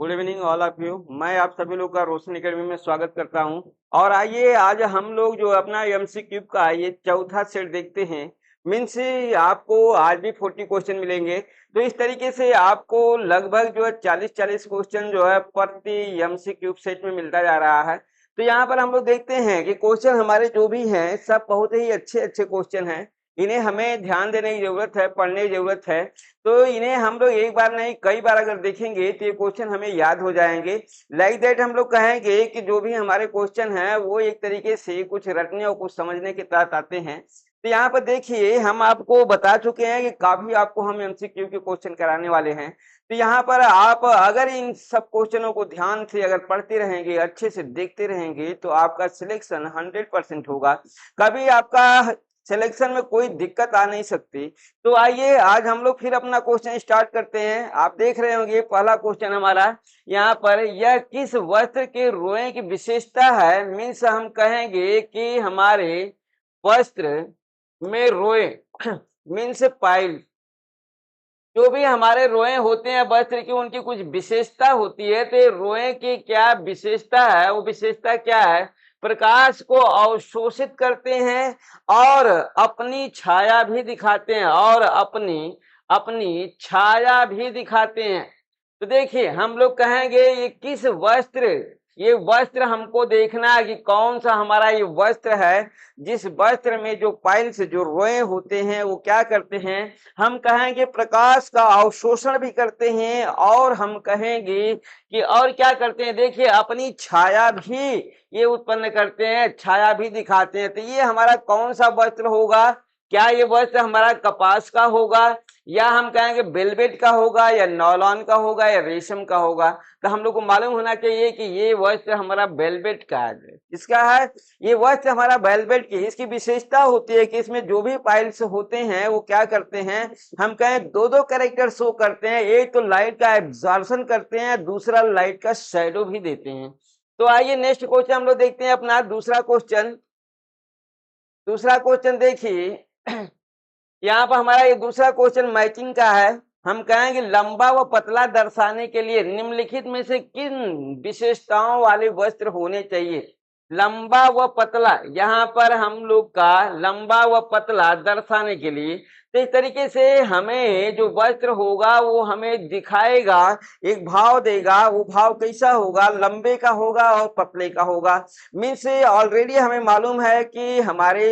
Good evening all of you. मैं आप सभी लोग का रोशन एकेडमी में स्वागत करता हूं। और आइए आज हम लोग जो अपना एमसी क्यूब का ये चौथा सेट देखते हैं। मीन्स आपको आज भी 40 क्वेश्चन मिलेंगे, तो इस तरीके से आपको लगभग जो है 40 क्वेश्चन जो है प्रति एमसी क्यूब सेट में मिलता जा रहा है। तो यहाँ पर हम लोग देखते हैं कि क्वेश्चन हमारे जो भी हैं सब बहुत ही अच्छे अच्छे क्वेश्चन हैं। इन्हें हमें ध्यान देने की जरूरत है, पढ़ने की जरूरत है। तो इन्हें हम लोग एक बार नहीं कई बार अगर देखेंगे तो ये क्वेश्चन हमें याद हो जाएंगे। लाइक दैट हम लोग कहेंगे कि जो भी हमारे क्वेश्चन हैं वो एक तरीके से कुछ रटने और कुछ समझने के तहत आते हैं। तो यहाँ पर देखिए हम आपको बता चुके हैं कि काफी आपको हम एमसीक्यू के क्वेश्चन कराने वाले हैं। तो यहाँ पर आप अगर इन सब क्वेश्चनों को ध्यान से अगर पढ़ते रहेंगे, अच्छे से देखते रहेंगे, तो आपका सिलेक्शन 100% होगा। कभी आपका सिलेक्शन में कोई दिक्कत आ नहीं सकती। तो आइए आज हम लोग फिर अपना क्वेश्चन स्टार्ट करते हैं। आप देख रहे होंगे पहला क्वेश्चन हमारा यहाँ पर, यह किस वस्त्र के रोए की विशेषता है। मीन्स हम कहेंगे कि हमारे वस्त्र में रोए मीन्स पाइल, जो भी हमारे रोए होते हैं वस्त्र की उनकी कुछ विशेषता होती है। तो रोए की क्या विशेषता है, वो विशेषता क्या है? प्रकाश को अवशोषित करते हैं और अपनी छाया भी दिखाते हैं, और अपनी अपनी छाया भी दिखाते हैं। तो देखिए हम लोग कहेंगे ये किस वस्त्र, ये वस्त्र हमको देखना है कि कौन सा हमारा ये वस्त्र है जिस वस्त्र में जो पाइल्स जो रोए होते हैं वो क्या करते हैं। हम कहेंगे प्रकाश का अवशोषण भी करते हैं, और हम कहेंगे कि और क्या करते हैं, देखिए अपनी छाया भी ये उत्पन्न करते हैं, छाया भी दिखाते हैं। तो ये हमारा कौन सा वस्त्र होगा? क्या ये वस्त्र हमारा कपास का होगा, या हम कहेंगे वेलवेट का होगा, या नॉयलॉन का होगा, या रेशम का होगा? तो हम लोग को मालूम होना चाहिए कि ये वस्त्र हमारा वेलवेट का है। किसका है? ये वस्त्र हमारा वेलवेट की। इसकी विशेषता होती है कि इसमें जो भी पाइल्स होते हैं वो क्या करते हैं, हम कहें दो दो कैरेक्टर शो करते हैं। एक तो लाइट का एब्जॉर्प्शन करते हैं, दूसरा लाइट का शैडो भी देते हैं। तो आइए नेक्स्ट क्वेश्चन हम लोग देखते हैं अपना दूसरा क्वेश्चन। दूसरा क्वेश्चन देखिए यहाँ पर हमारा ये दूसरा क्वेश्चन मैचिंग का है। हम कहेंगे लंबा व पतला दर्शाने के लिए निम्नलिखित में से किन विशेषताओं वाले वस्त्र होने चाहिए। लंबा व पतला, यहाँ पर हम लोग का लंबा व पतला दर्शाने के लिए, तो इस तरीके से हमें जो वस्त्र होगा वो हमें दिखाएगा, एक भाव देगा। वो भाव कैसा होगा? लंबे का होगा और पतले का होगा। मीन्स ऑलरेडी हमें मालूम है कि हमारे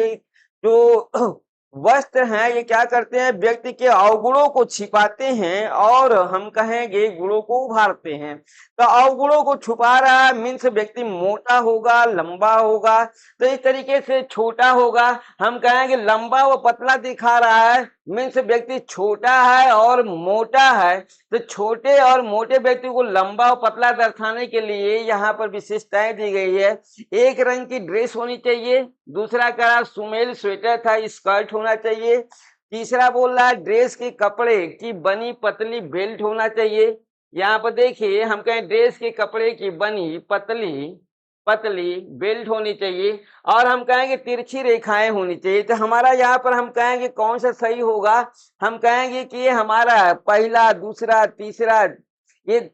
जो वस्त्र हैं ये क्या करते हैं, व्यक्ति के अवगुणों को छिपाते हैं और हम कहेंगे गुणों को उभारते हैं। तो अवगुणों को छुपा रहा है, मीन्स व्यक्ति मोटा होगा, लंबा होगा। तो इस तरीके से छोटा होगा, हम कहेंगे लंबा व पतला दिखा रहा है, मीन्स व्यक्ति छोटा है और मोटा है। तो छोटे और मोटे व्यक्ति को लंबा और पतला दर्शाने के लिए यहाँ पर विशेषताएं दी गई है। एक रंग की ड्रेस होनी चाहिए, दूसरा कह रहा सुमेल स्वेटर था, स्कर्ट होना चाहिए, तीसरा बोल रहा है ड्रेस के कपड़े की बनी पतली बेल्ट होना चाहिए। यहाँ पर देखिए हम कहें ड्रेस के कपड़े की बनी पतली पतली बेल्ट होनी चाहिए, और हम कहेंगे तिरछी रेखाएं होनी चाहिए। तो हमारा यहाँ पर हम कहेंगे कौन सा सही होगा? हम कहेंगे कि ये हमारा पहला, दूसरा, तीसरा, ये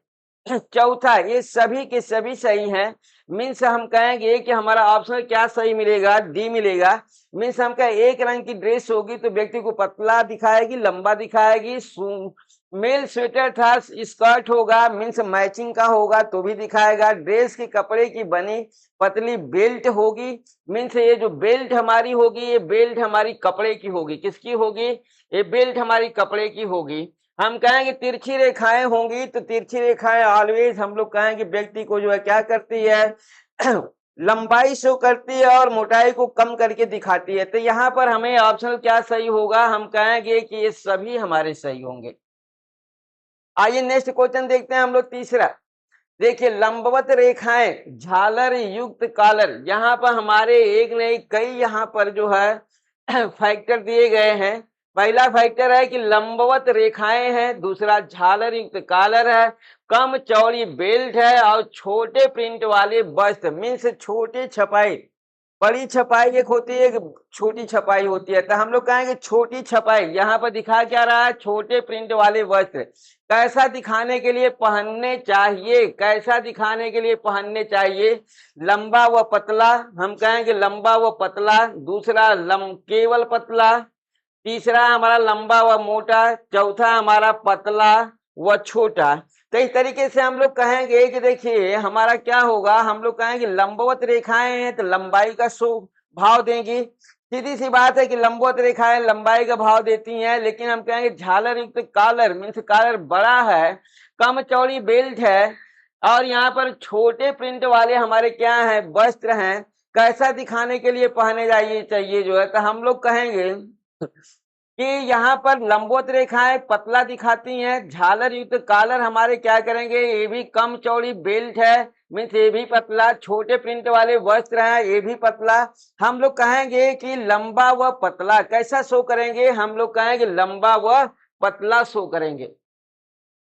चौथा, ये सभी के सभी सही हैं। मीन्स हम कहेंगे कि हमारा ऑप्शन क्या सही मिलेगा? डी मिलेगा। मीन्स हम कहें एक रंग की ड्रेस होगी तो व्यक्ति को पतला दिखाएगी, लंबा दिखाएगी। मेल स्वेटर था, स्कर्ट होगा, मीन्स मैचिंग का होगा तो भी दिखाएगा। ड्रेस के कपड़े की बनी पतली बेल्ट होगी, मीन्स ये जो बेल्ट हमारी होगी ये बेल्ट हमारी कपड़े की होगी। किसकी होगी? ये बेल्ट हमारी कपड़े की होगी। हम कहेंगे तिरछी रेखाएं होंगी, तो तिरछी रेखाएं ऑलवेज हम लोग कहेंगे व्यक्ति को जो है क्या करती है लंबाई शो करती है और मोटाई को कम करके दिखाती है। तो यहाँ पर हमें ऑप्शन क्या सही होगा? हम कहेंगे कि ये सभी हमारे सही होंगे। आइए नेक्स्ट क्वेश्चन देखते हैं हम लोग तीसरा। देखिए लंबवत रेखाएं झालर युक्त कॉलर, यहाँ पर हमारे एक नहीं कई यहाँ पर जो है फैक्टर दिए गए हैं। पहला फैक्टर है कि लंबवत रेखाएं हैं, दूसरा झालर युक्त कॉलर है, कम चौड़ी बेल्ट है, और छोटे प्रिंट वाले वस्त्र, मीन्स छोटे छपाई बड़ी छपाई एक होती है, एक छोटी छपाई होती है। तो हम लोग कहेंगे छोटी छपाई। यहाँ पर दिखा क्या रहा है, छोटे प्रिंट वाले वस्त्र कैसा दिखाने के लिए पहनने चाहिए, कैसा दिखाने के लिए पहनने चाहिए, लंबा व पतला। हम कहेंगे लंबा व पतला। दूसरा केवल पतला। तीसरा हमारा लंबा व मोटा। चौथा हमारा पतला व छोटा। तो इस तरीके से हम लोग कहेंगे कि देखिए हमारा क्या होगा, हम लोग कहेंगे लंबवत रेखाएं हैं तो लंबाई का भाव देंगी। सीधी सी बात है कि लंबवत रेखाएं लंबाई का भाव देती हैं, लेकिन हम कहेंगे झालर युक्त कॉलर मीन्स कॉलर बड़ा है, कम चौड़ी बेल्ट है, और यहाँ पर छोटे प्रिंट वाले हमारे क्या है, वस्त्र हैं, कैसा दिखाने के लिए पहने चाहिए जो है। तो हम लोग कहेंगे कि यहाँ पर लंबवत रेखाएं पतला दिखाती हैं, झालर युक्त कॉलर हमारे क्या करेंगे, ये भी कम चौड़ी बेल्ट है मीन्स ये भी पतला, छोटे प्रिंट वाले वस्त्र हैं ये भी पतला। हम लोग कहेंगे कि लंबा व पतला कैसा शो करेंगे, हम लोग कहेंगे लंबा व पतला शो करेंगे।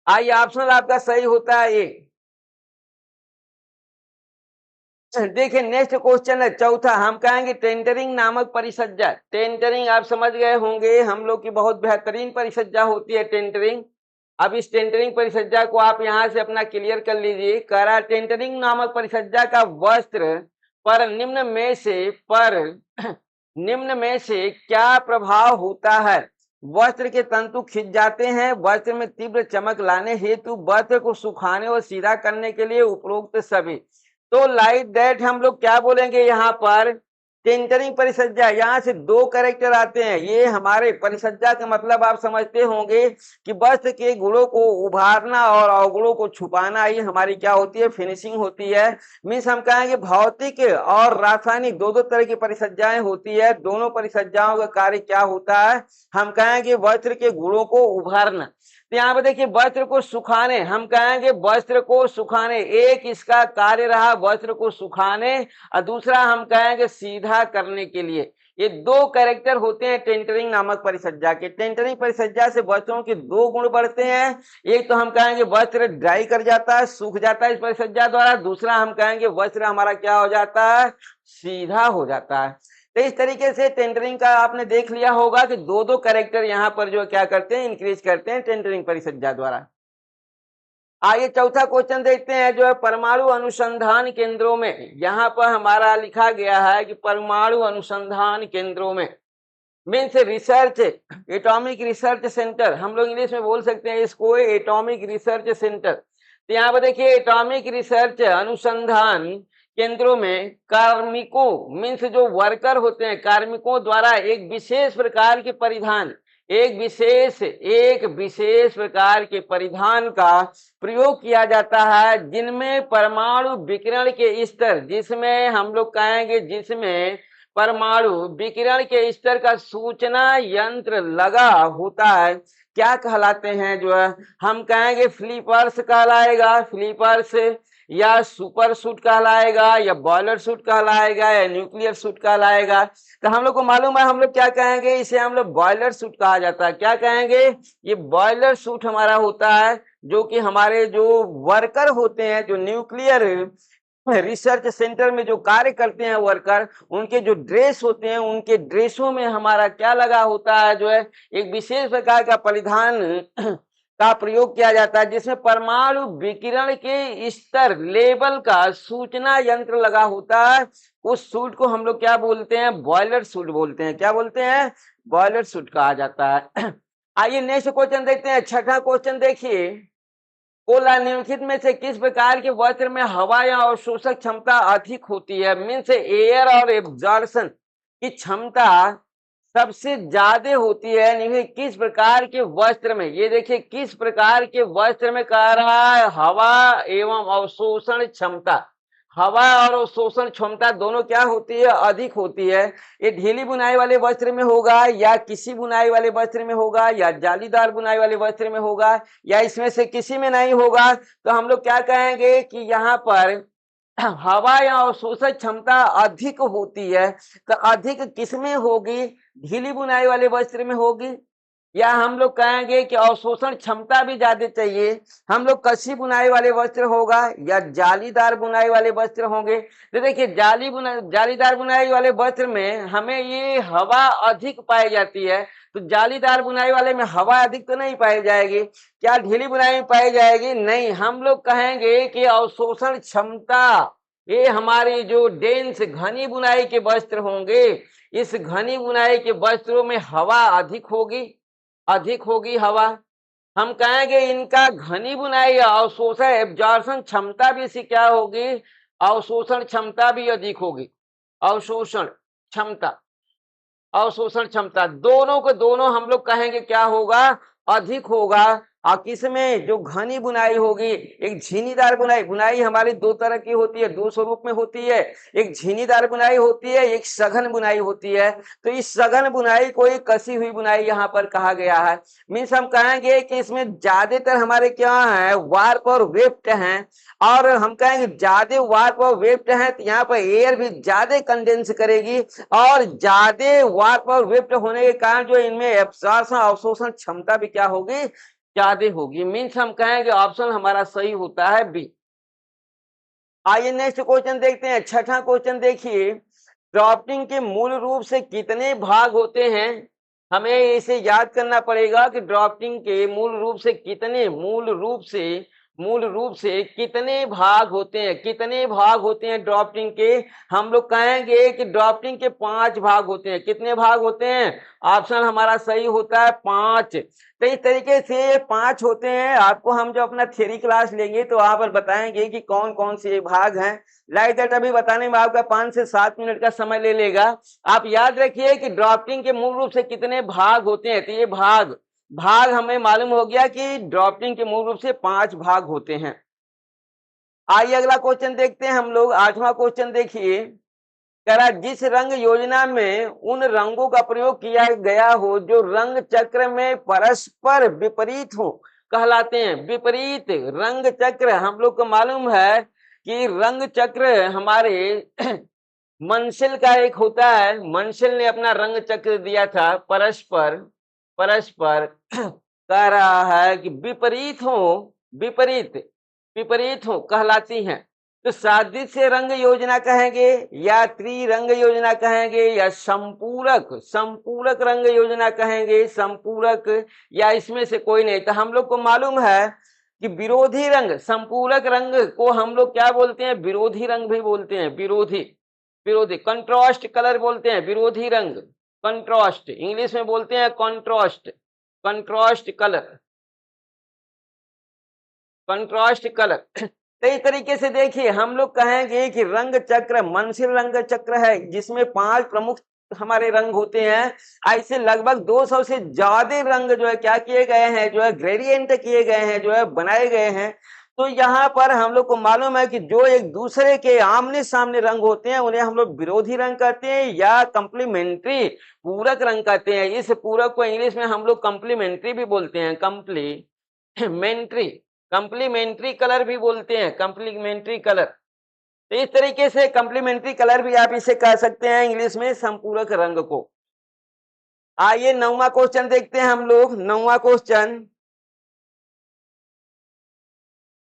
आइए ऑप्शनल आपका सही होता है ए। देखिए नेक्स्ट क्वेश्चन है चौथा, हम कहेंगे टेंडरिंग नामक परिसज्जा। टेंडरिंग आप समझ गए होंगे, हम लोग की बहुत बेहतरीन परिसज्जा होती है टेंडरिंग। अब इस टेंडरिंग परिसज्जा को आप यहां से अपना क्लियर कर लीजिए। कह रहा टेंडरिंग नामक परिसज्जा का वस्त्र पर निम्न में से क्या प्रभाव होता है। वस्त्र के तंतु खिंच जाते हैं, वस्त्र में तीव्र चमक लाने हेतु, वस्त्र को सुखाने और सीधा करने के लिए उपरोक्त सभी। तो लाइक दैट हम लोग क्या बोलेंगे यहाँ पर, टेंटरिंग परिसज्जा। यहाँ से दो कैरेक्टर आते हैं। ये हमारे परिसज्जा का मतलब आप समझते होंगे कि वस्त्र के गुणों को उभारना और अवगुणों को छुपाना, ये हमारी क्या होती है, फिनिशिंग होती है। मीन्स हम कहेंगे भौतिक और रासायनिक दो तरह की परिसज्जाएं होती है। दोनों परिसज्जाओं का कार्य क्या होता है, हम कहेंगे वस्त्र के गुणों को उभारना। तो यहाँ पे देखिए वस्त्र को सुखाने, हम कहेंगे वस्त्र को सुखाने, एक इसका कार्य रहा वस्त्र को सुखाने, और दूसरा हम कहेंगे सीधा करने के लिए। ये दो कैरेक्टर होते हैं टेंटरिंग नामक परिसज्जा के। टेंटरिंग परिसज्जा से वस्त्रों के दो गुण बढ़ते हैं। एक तो हम कहेंगे वस्त्र ड्राई कर जाता है, सूख जाता है इस परिसज्जा द्वारा। दूसरा हम कहेंगे वस्त्र हमारा क्या हो जाता है, सीधा हो जाता है। तो इस तरीके से टेंडरिंग का आपने देख लिया होगा कि दो कैरेक्टर यहाँ पर जो क्या करते हैं, इंक्रीज करते हैं टेंडरिंग परिसज्जा द्वारा। आइए चौथा क्वेश्चन देखते हैं जो है परमाणु अनुसंधान केंद्रों में। यहाँ पर हमारा लिखा गया है कि परमाणु अनुसंधान केंद्रों में means research, atomic research centre, हम लोग इंग्लिश में बोल सकते हैं इसको एटॉमिक रिसर्च सेंटर। तो यहाँ पर देखिए एटॉमिक रिसर्च अनुसंधान केंद्रों में कार्मिकों मीन्स जो वर्कर होते हैं, कार्मिकों द्वारा एक विशेष प्रकार के परिधान, एक विशेष प्रकार के परिधान का प्रयोग किया जाता है, जिनमें परमाणु विकिरण के स्तर, जिसमें हम लोग कहेंगे जिसमें परमाणु विकिरण के स्तर का सूचना यंत्र लगा होता है, क्या कहलाते हैं जो है, हम कहेंगे फ्लिपर्स कहलाएगा, फ्लिपर्स, या सुपर सूट कहलाएगा, या बॉयलर सूट कहलाएगा, या न्यूक्लियर सूट कहलाएगा। तो हम लोग को मालूम है, हम लोग क्या कहेंगे, इसे हम लोग बॉयलर सूट कहा जाता है। क्या कहेंगे, ये बॉयलर सूट हमारा होता है, जो कि हमारे जो वर्कर होते हैं, जो न्यूक्लियर रिसर्च सेंटर में जो कार्य करते हैं वर्कर, उनके जो ड्रेस होते हैं, उनके ड्रेसों में हमारा क्या लगा होता है जो है, एक विशेष प्रकार का परिधान का प्रयोग किया जाता है, जिसमें परमाणु विकिरण के स्तर लेवल का सूचना यंत्र लगा होता है। उस सूट को हम लोग क्या बोलते हैं, बॉयलर सूट बोलते हैं। क्या बोलते हैं, बॉयलर सूट कहा जाता है। आइए नेक्स्ट क्वेश्चन देखते हैं। छठा क्वेश्चन देखिए, निम्नलिखित में से किस प्रकार के वस्त्र में हवा या अवशोषक क्षमता अधिक होती है। मीन्स एयर और एब्जॉर्प्शन की क्षमता सबसे ज्यादा होती है किस प्रकार के वस्त्र में। ये देखिए किस प्रकार के वस्त्र में कह रहा है, हवा एवं अवशोषण क्षमता, हवा और अवशोषण क्षमता दोनों क्या होती है, अधिक होती है। ये ढीली बुनाई वाले वस्त्र में होगा, या किसी बुनाई वाले वस्त्र में होगा, या जालीदार बुनाई वाले वस्त्र में होगा, या इसमें से किसी में नहीं होगा। तो हम लोग क्या कहेंगे कि यहाँ पर हवा या अवशोषण क्षमता अधिक होती है। तो अधिक किसमें होगी, ढीली बुनाई वाले वस्त्र में होगी, या हम लोग कहेंगे कि अवशोषण क्षमता भी ज्यादा चाहिए, हम लोग कसी बुनाई वाले वस्त्र होगा या जालीदार बुनाई वाले वस्त्र होंगे। तो देखिए जालीदार बुनाई वाले वस्त्र में हमें ये हवा अधिक पाई जाती है, तो जालीदार बुनाई वाले में हवा अधिक तो नहीं पाई जाएगी। क्या ढीली बुनाई में पाई जाएगी? नहीं। हम लोग कहेंगे कि अवशोषण क्षमता, ये हमारी जो डेंस घनी बुनाई के वस्त्र होंगे, इस घनी बुनाई के वस्त्रों में हवा अधिक होगी हवा। हम कहेंगे इनका घनी बुनाई अवशोषण एब्जॉर्प्शन क्षमता भी इसकी क्या होगी? अवशोषण क्षमता भी अधिक होगी। अवशोषण क्षमता दोनों को दोनों हम लोग कहेंगे क्या होगा? अधिक होगा। और किसमें? जो घनी बुनाई होगी। एक झीनीदार बुनाई हमारी दो तरह की होती है, दो स्वरूप में होती है। एक झीनीदार बुनाई होती है, एक सघन बुनाई होती है। तो इस सघन बुनाई को एक कसी हुई बुनाई यहाँ पर कहा गया है। मीन्स हम कहेंगे कि इसमें ज्यादातर हमारे क्या है? वार्प और वेफ्ट हैं। और हम कहेंगे ज्यादा वार्प और वेफ्ट है तो यहाँ पर एयर भी ज्यादा कंडेंस करेगी, और ज्यादा वार्प और वेफ्ट होने के कारण जो इनमें एब्जॉर्प्शन अवशोषण क्षमता भी क्या होगी? ज्यादा होगी। मीन्स हम कहेंगे ऑप्शन हमारा सही होता है बी। आइए नेक्स्ट क्वेश्चन देखते हैं। छठा क्वेश्चन देखिए, ड्राफ्टिंग के मूल रूप से कितने भाग होते हैं? हमें इसे याद करना पड़ेगा कि ड्राफ्टिंग के मूल रूप से कितने कितने भाग होते हैं? कितने भाग होते हैं ड्राफ्टिंग के? हम लोग कहेंगे कि ड्राफ्टिंग के 5 भाग होते हैं। कितने भाग होते हैं? ऑप्शन हमारा सही होता है 5। तो इस तरीके से 5 होते हैं। आपको हम जो अपना थ्योरी क्लास लेंगे तो वहां पर बताएंगे कि कौन कौन से भाग हैं। लाइक दैट अभी बताने में आपका 5 से 7 मिनट का समय ले लेगा। आप याद रखिए कि ड्राफ्टिंग के मूल रूप से कितने भाग होते हैं। तो ये भाग हमें मालूम हो गया कि ड्राफ्टिंग के मूल रूप से 5 भाग होते हैं। आइए अगला क्वेश्चन देखते हैं हम लोग। 8वां क्वेश्चन देखिए, करा जिस रंग योजना में उन रंगों का प्रयोग किया गया हो जो रंग चक्र में परस्पर विपरीत हो कहलाते हैं। विपरीत रंग चक्र हम लोग को मालूम है कि रंग चक्र हमारे मंसिल का एक होता है। मंसिल ने अपना रंग चक्र दिया था। परस्पर कह रहा है कि विपरीत हो कहलाती हैं। तो सादृश्य रंग योजना कहेंगे या त्रिरंग योजना कहेंगे या संपूरक रंग योजना कहेंगे, संपूरक, या इसमें से कोई नहीं। तो हम लोग को मालूम है कि विरोधी रंग, संपूरक रंग को हम लोग क्या बोलते हैं? विरोधी रंग भी बोलते हैं। विरोधी कंट्रास्ट कलर बोलते हैं। विरोधी रंग कंट्रास्ट, इंग्लिश में बोलते हैं कंट्रास्ट कलर। तो इस तरीके से देखिए हम लोग कहेंगे कि रंग चक्र मंसिल रंग चक्र है जिसमें 5 प्रमुख हमारे रंग होते हैं। ऐसे लगभग 200 से ज्यादा रंग जो है क्या किए गए हैं? जो है ग्रेडियंट किए गए हैं, जो है बनाए गए हैं। तो यहाँ पर हम लोग को मालूम है कि जो एक दूसरे के आमने सामने रंग होते हैं उन्हें हम लोग विरोधी रंग कहते हैं या कंप्लीमेंट्री पूरक रंग कहते हैं। इस पूरक को इंग्लिश में हम लोग कंप्लीमेंट्री भी बोलते हैं। कंप्लीमेंट्री कलर भी बोलते हैं। Complementary colour. तो इस तरीके से कंप्लीमेंट्री कलर भी आप इसे कह सकते हैं इंग्लिश में संपूरक रंग को। आइए 9वां क्वेश्चन देखते हैं हम लोग। 9वां क्वेश्चन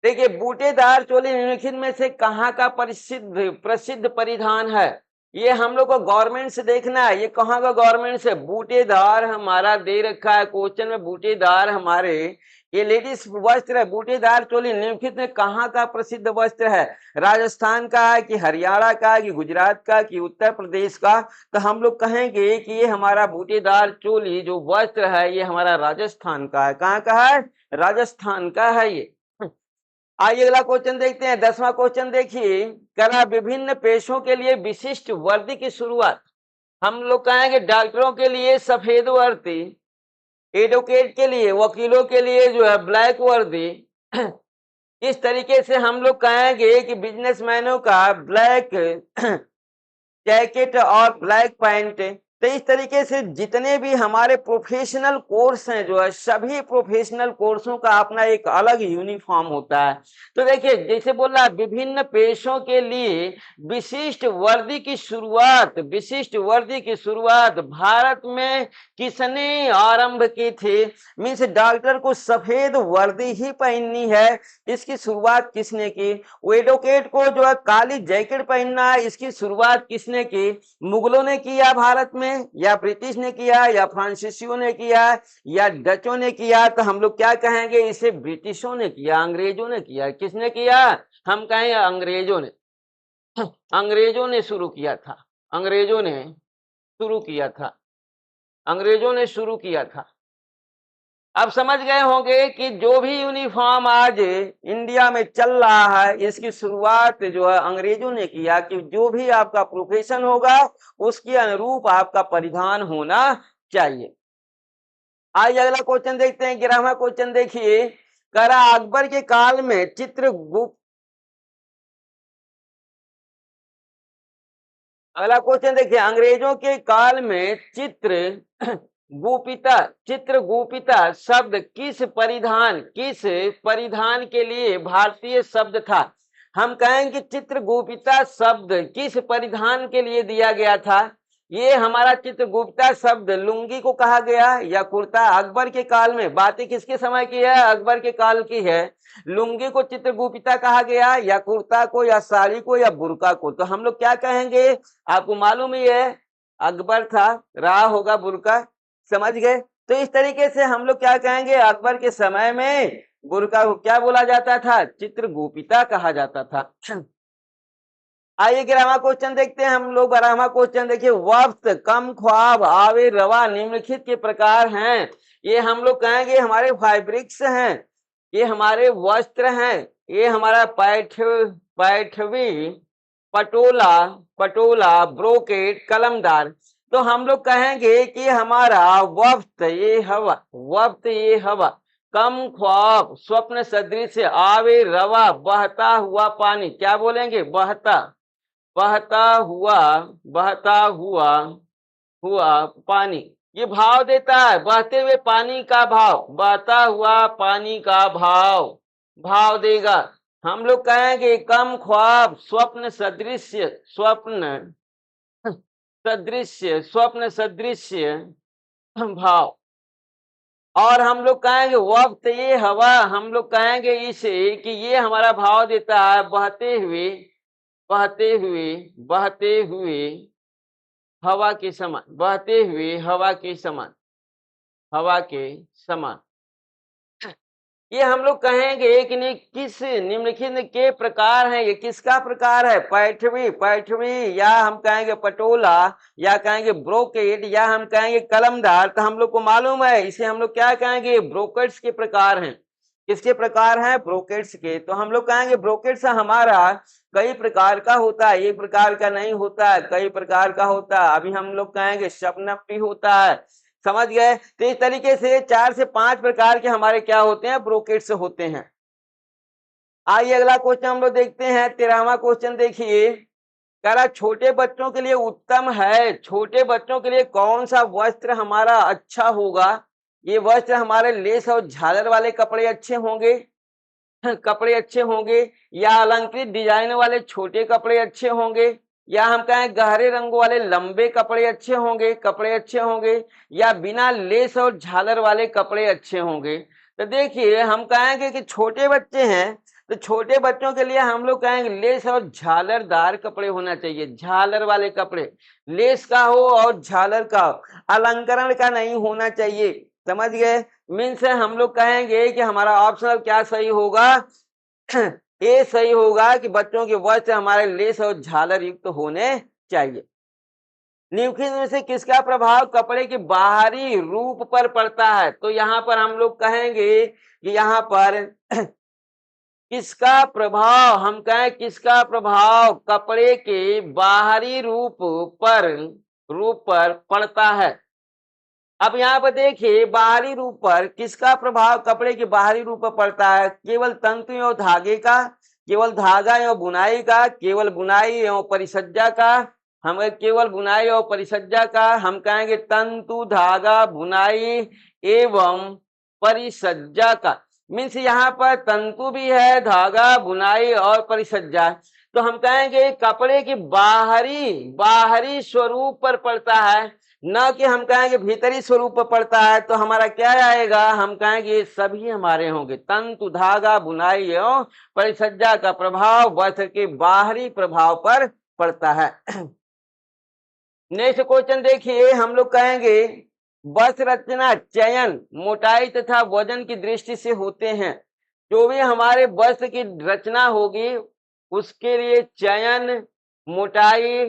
देखिए, बूटेदार चोली निम्नलिखित में से कहाँ का प्रसिद्ध परिधान है? ये हम लोग को गवर्नमेंट से देखना है। ये कहाँ का गवर्नमेंट से? बूटेदार हमारा दे रखा है क्वेश्चन में। बूटेदार हमारे ये लेडीज वस्त्र है। बूटेदार चोली निम्नलिखित में कहाँ का प्रसिद्ध वस्त्र है? राजस्थान का है कि हरियाणा का कि गुजरात का कि उत्तर प्रदेश का? तो हम लोग कहेंगे कि ये हमारा बूटेदार चोली जो वस्त्र है ये हमारा राजस्थान का है। कहाँ का है? राजस्थान का है ये। आइए अगला क्वेश्चन देखते हैं। 10वां क्वेश्चन देखिए, कला विभिन्न पेशों के लिए विशिष्ट वर्दी की शुरुआत। हम लोग कहेंगे डॉक्टरों के लिए सफेद वर्दी, एडवोकेट के लिए, वकीलों के लिए जो है ब्लैक वर्दी। इस तरीके से हम लोग कहेंगे कि बिजनेसमैनों का ब्लैक जैकेट और ब्लैक पैंट। तो इस तरीके से जितने भी हमारे प्रोफेशनल कोर्स हैं जो है, सभी प्रोफेशनल कोर्सों का अपना एक अलग यूनिफॉर्म होता है। तो देखिए जैसे बोल रहा है, विभिन्न पेशों के लिए विशिष्ट वर्दी की शुरुआत भारत में किसने आरंभ की थी? मीन्स डॉक्टर को सफेद वर्दी ही पहननी है, इसकी शुरुआत किसने की? एडवोकेट को जो है काली जैकेट पहनना है, इसकी शुरुआत किसने की? मुगलों ने किया भारत में, या ब्रिटिश ने किया, या फ्रांसीसियों ने किया, या डचों ने किया? तो हम लोग क्या कहेंगे, इसे ब्रिटिशों ने किया, अंग्रेजों ने किया। किसने किया? हम कहेंगे अंग्रेजों ने। अंग्रेजों ने शुरू किया था, अंग्रेजों ने शुरू किया था, अंग्रेजों ने शुरू किया था। अब समझ गए होंगे कि जो भी यूनिफॉर्म आज इंडिया में चल रहा है, इसकी शुरुआत जो है अंग्रेजों ने किया, कि जो भी आपका प्रोफेशन होगा उसके अनुरूप आपका परिधान होना चाहिए। आइए अगला क्वेश्चन देखते हैं, 11वां क्वेश्चन देखिए, करा अकबर के काल में चित्रगुप्त। अगला क्वेश्चन देखिए, अंग्रेजों के काल में चित्रगुप्ता शब्द किस परिधान के लिए भारतीय शब्द था? हम कहेंगे चित्रगुप्ता शब्द किस परिधान के लिए दिया गया था? ये हमारा चित्रगुप्ता शब्द लुंगी को कहा गया या कुर्ता? अकबर के काल में, बातें किसके समय की है? अकबर के काल की है। लुंगी को चित्रगुप्ता कहा गया, या कुर्ता को, या साड़ी को, या बुर्का को? तो हम लोग क्या कहेंगे, आपको मालूम ही है, अकबर था, रहा होगा बुर्का। समझ गए? तो इस तरीके से हम लोग क्या कहेंगे, अकबर के समय में बुर्का को क्या बोला जाता था? चित्रगुप्ता कहा जाता था। आइए 11वां क्वेश्चन देखते हैं हम लोग। 12वां क्वेश्चन देखिए, वक्त, कम, ख्वाब, आवे, रवा निम्नलिखित के प्रकार हैं। ये हम लोग कहेंगे हमारे फैब्रिक्स हैं, ये हमारे वस्त्र हैं, ये हमारा पैठवी, पटोला, ब्रोकेट, कलमदार। तो हम लोग कहेंगे कि हमारा वक्त ये हवा, कम ख्वाब, स्वप्न सदृश, आवे रवा, बहता हुआ पानी। क्या बोलेंगे? बहता हुआ पानी। ये भाव देता है, बहते हुए पानी का भाव, बहता हुआ पानी का भाव देगा। हम लोग कहेंगे कम ख्वाब, स्वप्न सदृश्य भाव। और हम लोग कहेंगे वक्त ये हवा, हम लोग कहेंगे इसे कि ये हमारा भाव देता है बहते हुए हवा के समान। ये हम लोग कहेंगे कि किस निम्नलिखित के प्रकार है, ये किसका प्रकार है? पैठवी, या हम कहेंगे पटोला, या कहेंगे ब्रोकेट, या हम कहेंगे कलमदार। तो हम लोग को मालूम है, इसे हम लोग क्या कहेंगे? ब्रोकेट्स के प्रकार हैं। किसके प्रकार हैं? ब्रोकेट्स के। तो हम लोग कहेंगे ब्रोकेट्स हमारा कई प्रकार का होता है, एक प्रकार का नहीं होता है, कई प्रकार का होता है। अभी हम लोग कहेंगे शबनम भी होता है। समझ गए? तो इस तरीके से 4 से 5 प्रकार के हमारे क्या होते हैं? ब्रोकेट्स होते हैं। आइए अगला क्वेश्चन हम लोग देखते हैं, 13वां क्वेश्चन देखिए, कह रहा छोटे बच्चों के लिए उत्तम है, छोटे बच्चों के लिए कौन सा वस्त्र हमारा अच्छा होगा? ये वस्त्र हमारे लेस और झालर वाले कपड़े अच्छे होंगे, या अलंकृत डिजाइन वाले छोटे कपड़े अच्छे होंगे, या हम कहें गहरे रंगों वाले लंबे कपड़े अच्छे होंगे, या बिना लेस और झालर वाले कपड़े अच्छे होंगे? तो देखिए हम कहेंगे कि छोटे बच्चे हैं, तो छोटे बच्चों के लिए हम लोग कहेंगे लेस और झालरदार कपड़े होना चाहिए, झालर वाले कपड़े, लेस का हो और झालर का हो, अलंकरण का नहीं होना चाहिए। समझ गए? मीन्स हम लोग कहेंगे कि हमारा ऑप्शन क्या सही होगा? ये सही होगा कि बच्चों के वस्त्र हमारे लेस और झालर युक्त होने चाहिए। निम्नलिखित में से किसका प्रभाव कपड़े के बाहरी रूप पर पड़ता है? तो यहाँ पर हम लोग कहेंगे कि यहाँ पर किसका प्रभाव, हम कहें किसका प्रभाव कपड़े के बाहरी रूप पर पड़ता है? अब यहाँ पर देखिए बाहरी रूप पर किसका प्रभाव कपड़े के बाहरी रूप पर पड़ता है? केवल तंतु एवं धागे का, केवल धागा एवं बुनाई का, केवल बुनाई एवं परिसज्जा का, हम केवल बुनाई और परिसज्जा का, हम कहेंगे तंतु, धागा, बुनाई एवं परिसज्जा का। मीन्स यहाँ पर तंतु भी है, धागा, बुनाई और परिसज्जा। तो हम कहेंगे कपड़े की बाहरी स्वरूप पर पड़ता है, न कि हम कहेंगे भीतरी स्वरूप पर पड़ता है। तो हमारा क्या आएगा, हम कहेंगे सभी हमारे होंगे। तंतु, धागा, बुनाई एवं परिसज्जा का प्रभाव वस्त्र के बाहरी प्रभाव पर पड़ता है। नेक्स्ट क्वेश्चन देखिए, हम लोग कहेंगे वस्त्र रचना चयन मोटाई तथा वजन की दृष्टि से होते हैं। जो भी हमारे वस्त्र की रचना होगी उसके लिए चयन, मोटाई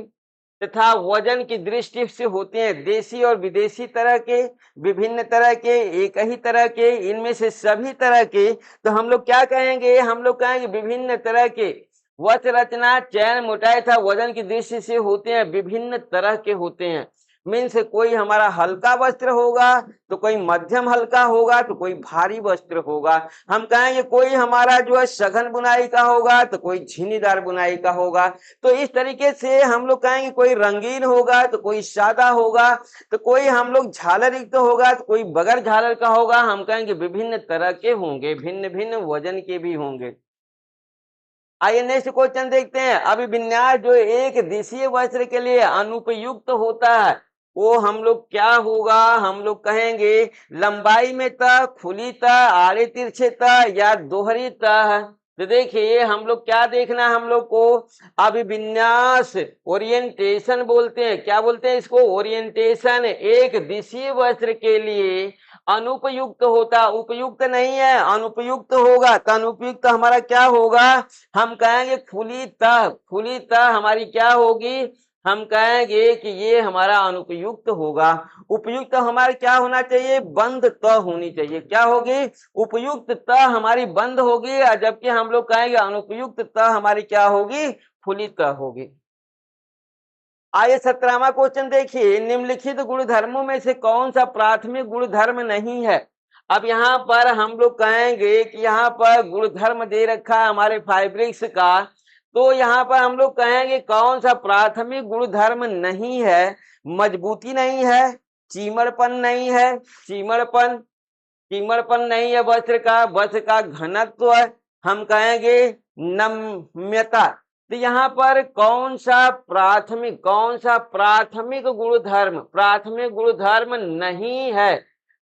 तथा वजन की दृष्टि से होते हैं। देशी और विदेशी तरह के, विभिन्न तरह के, एक ही तरह के, इनमें से सभी तरह के। तो हम लोग क्या कहेंगे, हम लोग कहेंगे विभिन्न तरह के वस्त्र रचना चयन मोटाई तथा वजन की दृष्टि से होते हैं, विभिन्न तरह के होते हैं। मीन्स कोई हमारा हल्का वस्त्र होगा तो कोई मध्यम हल्का होगा तो कोई भारी वस्त्र होगा। हम कहेंगे कोई हमारा जो है सघन बुनाई का होगा तो कोई झीनीदार बुनाई का होगा। तो इस तरीके से हम लोग कहेंगे कोई रंगीन होगा तो कोई सादा होगा, तो कोई हम लोग झालर युक्त होगा तो कोई बगैर झालर का होगा। हम कहेंगे विभिन्न तरह के होंगे, भिन्न भिन्न वजन के भी होंगे। आइए नेक्स्ट क्वेश्चन देखते हैं। अभिविन्यास जो एक दिशीय वस्त्र के लिए अनुपयुक्त होता है वो हम लोग क्या होगा, हम लोग कहेंगे लंबाई में तह, खुली तह, आड़े तिरछे तह या दोहरी तह। तो देखिए हम लोग क्या देखना है, हम लोग को अभिविन्यास ओरिएंटेशन बोलते हैं। क्या बोलते हैं इसको, ओरिएंटेशन। एक दिशीय वस्त्र के लिए अनुपयुक्त होता, उपयुक्त नहीं है, अनुपयुक्त होगा। तो अनुपयुक्त हमारा क्या होगा, हम कहेंगे खुली तह। खुली तह हमारी क्या होगी, हम कहेंगे कि ये हमारा अनुपयुक्त होगा। उपयुक्त हमारे क्या होना चाहिए, बंद तह होनी चाहिए। क्या होगी, उपयुक्त तह हमारी बंद होगी, जबकि हम लोग कहेंगे अनुपयुक्त तह हमारी क्या होगी, खुली तह होगी। आइए 17वां क्वेश्चन देखिए, निम्नलिखित गुणधर्मों में से कौन सा प्राथमिक गुणधर्म नहीं है। अब यहाँ पर हम लोग कहेंगे कि यहाँ पर गुणधर्म दे रखा है हमारे फाइब्रिक्स का, तो यहाँ पर हम लोग कहेंगे कौन सा प्राथमिक गुणधर्म नहीं है। मजबूती नहीं है, चीमड़पन नहीं है, चीमड़पन नहीं है वस्त्र का घनत्व, हम कहेंगे नम्यता। तो यहाँ पर कौन सा प्राथमिक गुणधर्म नहीं है।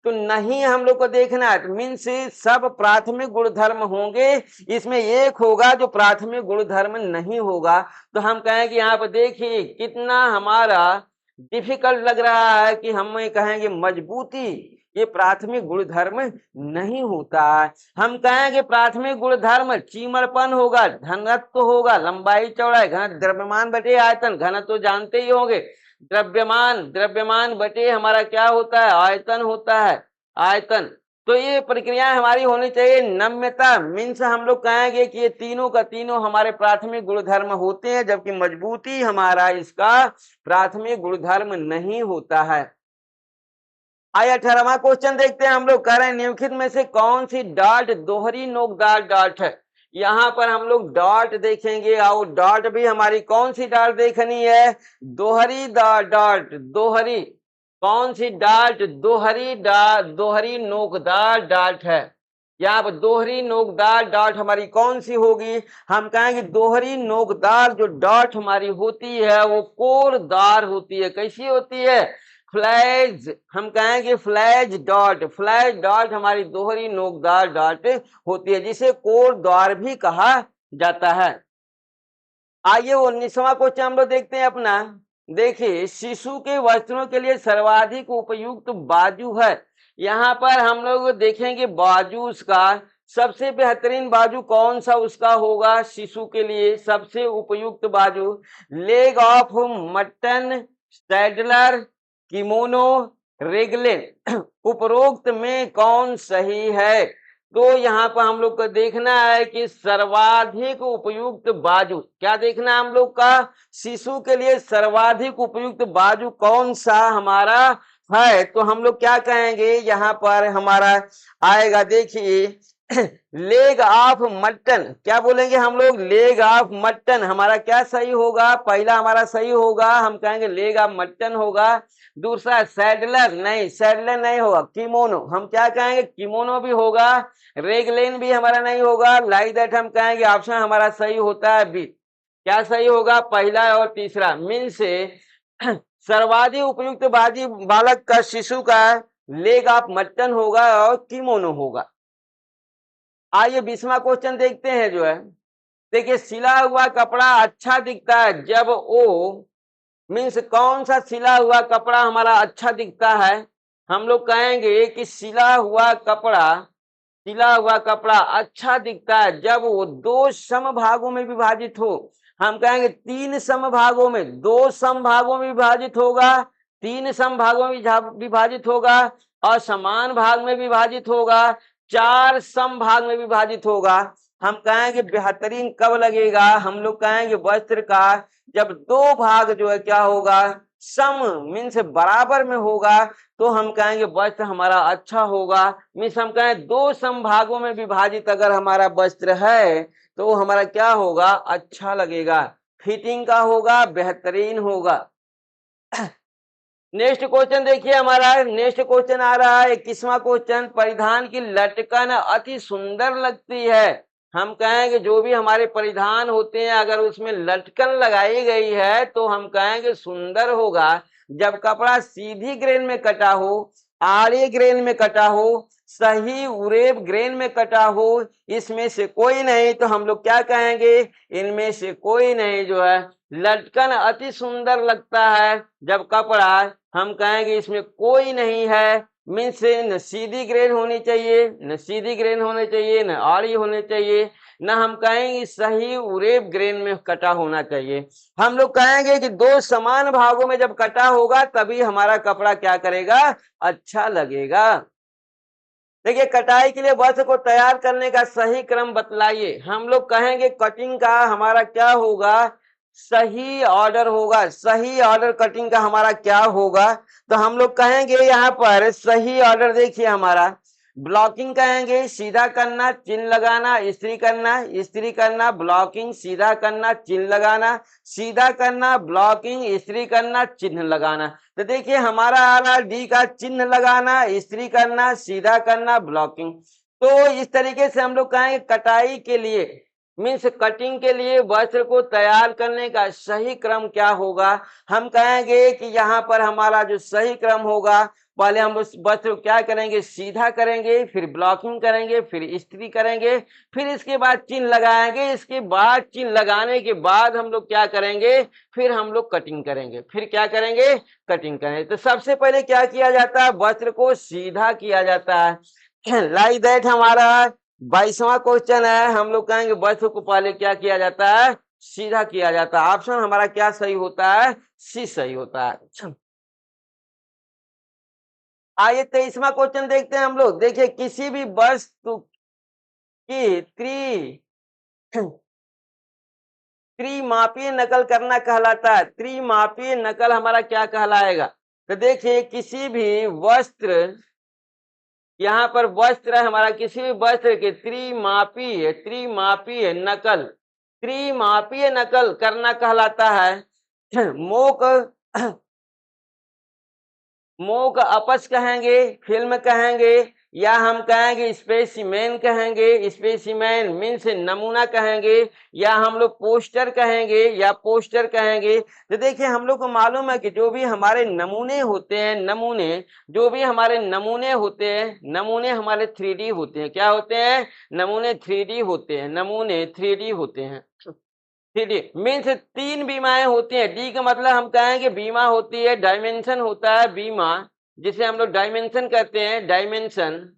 तो नहीं हम लोग को देखना है, मीन्स सब प्राथमिक गुणधर्म होंगे, इसमें एक होगा जो प्राथमिक गुणधर्म नहीं होगा। तो हम कहेंगे यहाँ पर देखिए कितना हमारा डिफिकल्ट लग रहा है कि हम कहेंगे मजबूती, ये प्राथमिक गुणधर्म नहीं होता है। हम कहेंगे प्राथमिक गुणधर्म चीमड़पन होगा, घनत्व होगा, लंबाई चौड़ाई, घन द्रव्यमान बटे आयतन, घनत्व तो जानते ही होंगे, द्रव्यमान बटे हमारा क्या होता है, आयतन होता है, आयतन। तो ये प्रक्रिया हमारी होनी चाहिए। नम्यता मीन्स हम लोग कहेंगे कि ये तीनों का तीनों हमारे प्राथमिक गुणधर्म होते हैं, जबकि मजबूती हमारा इसका प्राथमिक गुणधर्म नहीं होता है। आइए 18वां क्वेश्चन देखते हैं। हम लोग कह रहे हैं निम्नलिखित में से कौन सी डार्ट दोहरी नोकदार डार्ट है। यहाँ पर हम लोग डार्ट देखेंगे और डार्ट भी हमारी कौन सी डार्ट देखनी है, दोहरी डार्ट, दोहरी कौन सी डार्ट, दोहरी नोकदार डार्ट है। यहाँ पर दोहरी नोकदार डार्ट हमारी कौन सी होगी, हम कहेंगे दोहरी नोकदार जो डार्ट हमारी होती है वो कोरदार होती है। कैसी होती है, फ्लैज, हम कहेंगे फ्लैज डॉट हमारी दोहरी नोकदार डॉट होती है, जिसे कोरदार भी कहा जाता है। आइए 19वां क्वेश्चन हम लोग देखते हैं अपना। देखिए शिशु के वस्त्रों के लिए सर्वाधिक उपयुक्त बाजू है। यहाँ पर हम लोग देखेंगे बाजू उसका सबसे बेहतरीन बाजू कौन सा उसका होगा, शिशु के लिए सबसे उपयुक्त बाजू leg of mutton, saddler, kimono, raglan, उपरोक्त में कौन सही है। तो यहाँ पर हम लोग को देखना है कि सर्वाधिक उपयुक्त बाजू, क्या देखना है हम लोग का, शिशु के लिए सर्वाधिक उपयुक्त बाजू कौन सा हमारा है। तो हम लोग क्या कहेंगे, यहाँ पर हमारा आएगा देखिए लेग ऑफ मटन, क्या बोलेंगे हम लोग? Leg of mutton. हमारा क्या सही होगा? पहला हमारा सही होगा, हम कहेंगे लेग ऑफ मटन होगा। दूसरा सैडलर, नहीं सैडलर नहीं होगा, किमोनो, हम क्या कहेंगे? किमोनो भी होगा। रेगलेन भी हमारा नहीं होगा। लाइक दैट हम कहेंगे ऑप्शन हमारा सही होता है बी। क्या सही होगा? पहला और तीसरा। मीन से सर्वाधिक उपयुक्त बाजी बालक का शिशु का लेग ऑफ मटन होगा और किमोनो होगा। आइए 20वां क्वेश्चन देखते हैं जो है। देखिए, सिला हुआ कपड़ा अच्छा दिखता है जब वो, मीन्स कौन सा सिला हुआ कपड़ा हमारा अच्छा दिखता है? हम लोग कहेंगे कि सिला हुआ कपड़ा अच्छा दिखता है जब वो दो सम भागों में विभाजित हो। हम कहेंगे 3 सम भागों में, 2 सम भागों में विभाजित होगा, 3 सम भागों में विभाजित होगा, असमान भाग में विभाजित होगा, 4 सम भाग में विभाजित होगा। हम कहेंगे बेहतरीन कब लगेगा? हम लोग कहेंगे वस्त्र का जब 2 भाग जो है क्या होगा? सम मीन्स बराबर में होगा, तो हम कहेंगे वस्त्र हमारा अच्छा होगा। मीन्स हम कहें 2 समभागों में विभाजित अगर हमारा वस्त्र है तो हमारा क्या होगा? अच्छा लगेगा, फिटिंग का होगा, बेहतरीन होगा। नेक्स्ट क्वेश्चन देखिए, हमारा नेक्स्ट क्वेश्चन आ रहा है 21वां क्वेश्चन। परिधान की लटकन अति सुंदर लगती है। हम कहेंगे जो भी हमारे परिधान होते हैं अगर उसमें लटकन लगाई गई है तो हम कहेंगे सुंदर होगा। जब कपड़ा सीधी ग्रेन में कटा हो, आड़े ग्रेन में कटा हो, सही उरेब ग्रेन में कटा हो, इसमें से कोई नहीं, तो हम लोग क्या कहेंगे? इनमें से कोई नहीं जो है लटकन अति सुंदर लगता है जब कपड़ा, हम कहेंगे इसमें कोई नहीं है। मीन्स न सीधी ग्रेन होनी चाहिए, न सीधी ग्रेन होनी चाहिए, न आड़ी होनी चाहिए, न हम कहेंगे सही उरेब ग्रेन में कटा होना चाहिए। हम लोग कहेंगे कि 2 समान भागों में जब कटा होगा तभी हमारा कपड़ा क्या करेगा? अच्छा लगेगा। देखिए, कटाई के लिए वस्त्र को तैयार करने का सही क्रम बतलाइए। हम लोग कहेंगे कटिंग का हमारा क्या होगा? सही ऑर्डर होगा। सही ऑर्डर कटिंग का हमारा क्या होगा? तो हम लोग कहेंगे यहाँ पर सही ऑर्डर देखिए हमारा ब्लॉकिंग कहेंगे, सीधा करना, चिन्ह लगाना, इस्त्री करना, इस्त्री करना, ब्लॉकिंग, सीधा करना, चिन्ह लगाना, सीधा करना, ब्लॉकिंग, इस्त्री करना, चिन्ह लगाना। तो देखिए हमारा आ रहा है डी का चिन्ह लगाना, इस्त्री करना, सीधा करना, ब्लॉकिंग। तो इस तरीके से हम लोग कहेंगे कटाई के लिए मीन्स कटिंग के लिए वस्त्र को तैयार करने का सही क्रम क्या होगा? हम कहेंगे कि यहाँ पर हमारा जो सही क्रम होगा, पहले हम उस वस्त्र को क्या करेंगे? सीधा करेंगे, फिर ब्लॉकिंग करेंगे, फिर इस्त्री करेंगे, फिर इसके बाद चिन्ह लगाएंगे। इसके बाद चिन्ह लगाने के बाद हम लोग क्या करेंगे? फिर हम लोग कटिंग करेंगे। फिर क्या करेंगे? कटिंग करेंगे। तो सबसे पहले क्या किया जाता है? वस्त्र को सीधा किया जाता है। लाइक दैट हमारा 22वां क्वेश्चन है। हम लोग कहेंगे वस्त्र को पहले क्या किया जाता है? सीधा किया जाता है। ऑप्शन हमारा क्या सही होता है? सी सही होता है। आइए 23वां क्वेश्चन देखते हैं हम लोग। देखिए, किसी भी वस्तु की त्रिमापीय नकल करना कहलाता है। त्रिमापीय नकल हमारा क्या कहलाएगा? तो देखिए, किसी भी वस्त्र, यहाँ पर वस्त्र है हमारा, किसी भी वस्त्र के त्रिमापीय नकल करना कहलाता है। मोक अपस कहेंगे, फिल्म कहेंगे, या हम कहेंगे स्पेसिमेन कहेंगे। स्पेसिमेन मीन्स नमूना कहेंगे, या हम लोग पोस्टर कहेंगे, या पोस्टर कहेंगे। तो देखिए, हम लोग को मालूम है कि जो भी हमारे नमूने होते हैं, जो भी हमारे नमूने होते हैं, नमूने हमारे 3D होते हैं। क्या होते हैं? नमूने 3D होते हैं। नमूने 3D होते हैं। 3D मीन्स 3 बीमाएं होती हैं। डी का मतलब हम कहेंगे बीमा होती है, डायमेंशन होता है बीमा, जिसे हम लोग डायमेंशन कहते हैं। डायमेंशन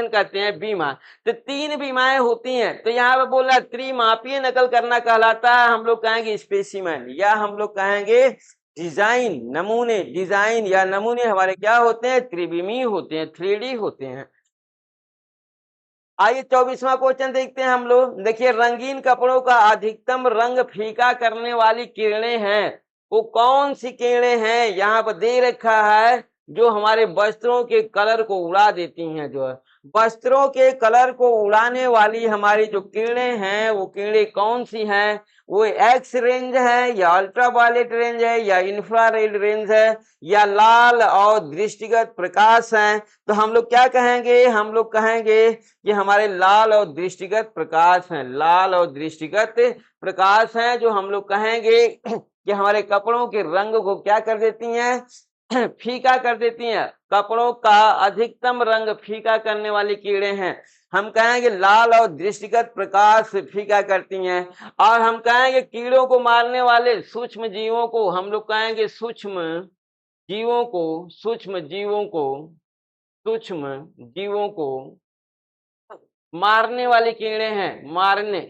कहते हैं बीमा। तो 3 बीमाएं होती हैं। तो यहाँ पे बोल रहा है त्रिमापीय नकल करना कहलाता है। हम लोग कहेंगे स्पेसिमेन, या हम लोग कहेंगे डिजाइन। डिजाइन या नमूने हमारे क्या होते हैं? त्रिविमीय होते हैं, 3D होते हैं। आइए 24वां क्वेश्चन देखते हैं हम लोग। देखिए, रंगीन कपड़ों का अधिकतम रंग फीका करने वाली किरणें हैं। वो कौन सी किरणें हैं? यहाँ पर दे रखा है जो हमारे वस्त्रों के कलर को उड़ा देती हैं जो है। वस्त्रों के कलर को उड़ाने वाली हमारी जो किरणें हैं वो किरणें कौन सी हैं? वो एक्स रेंज है या अल्ट्रावायलेट रेंज है या इंफ्रारेड रेंज है या लाल और दृष्टिगत प्रकाश है? तो हम लोग क्या कहेंगे? हम लोग कहेंगे कि हमारे लाल और दृष्टिगत प्रकाश हैं, लाल और दृष्टिगत प्रकाश हैं, जो हम लोग कहेंगे कि हमारे कपड़ों के रंग को क्या कर देती हैं? फीका कर देती हैं। कपड़ों का अधिकतम रंग फीका करने वाली किरणें हैं। हम कहेंगे लाल और दृष्टिगत प्रकाश फीका करती हैं। और हम कहेंगे कीड़ों को मारने वाले सूक्ष्म जीवों को हम लोग कहेंगे सूक्ष्म जीवों को, सूक्ष्म जीवों को, सूक्ष्म जीवों को मारने वाली किरणें हैं, मारने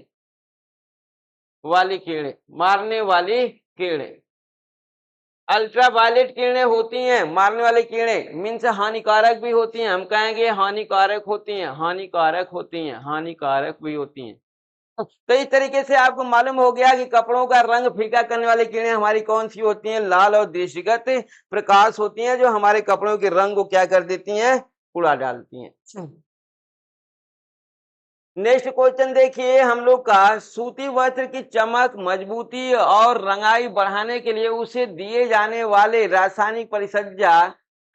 वाली किरणें, मारने वाली किरणें। अल्ट्रावायलेट किरणें होती हैं मारने वाली किरणें, मीन्स हानिकारक भी होती हैं। हम कहेंगे हानिकारक होती हैं, हानिकारक होती हैं, हानिकारक भी होती हैं। तो इस तरीके से आपको मालूम हो गया कि कपड़ों का रंग फीका करने वाली किरणें हमारी कौन सी होती हैं? लाल और दृष्टिगत प्रकाश होती हैं, जो हमारे कपड़ों के रंग को क्या कर देती हैं? उड़ा डालती हैं। नेक्स्ट क्वेश्चन देखिए हम लोग का, सूती वस्त्र की चमक, मजबूती और रंगाई बढ़ाने के लिए उसे दिए जाने वाले रासायनिक परिसज्जा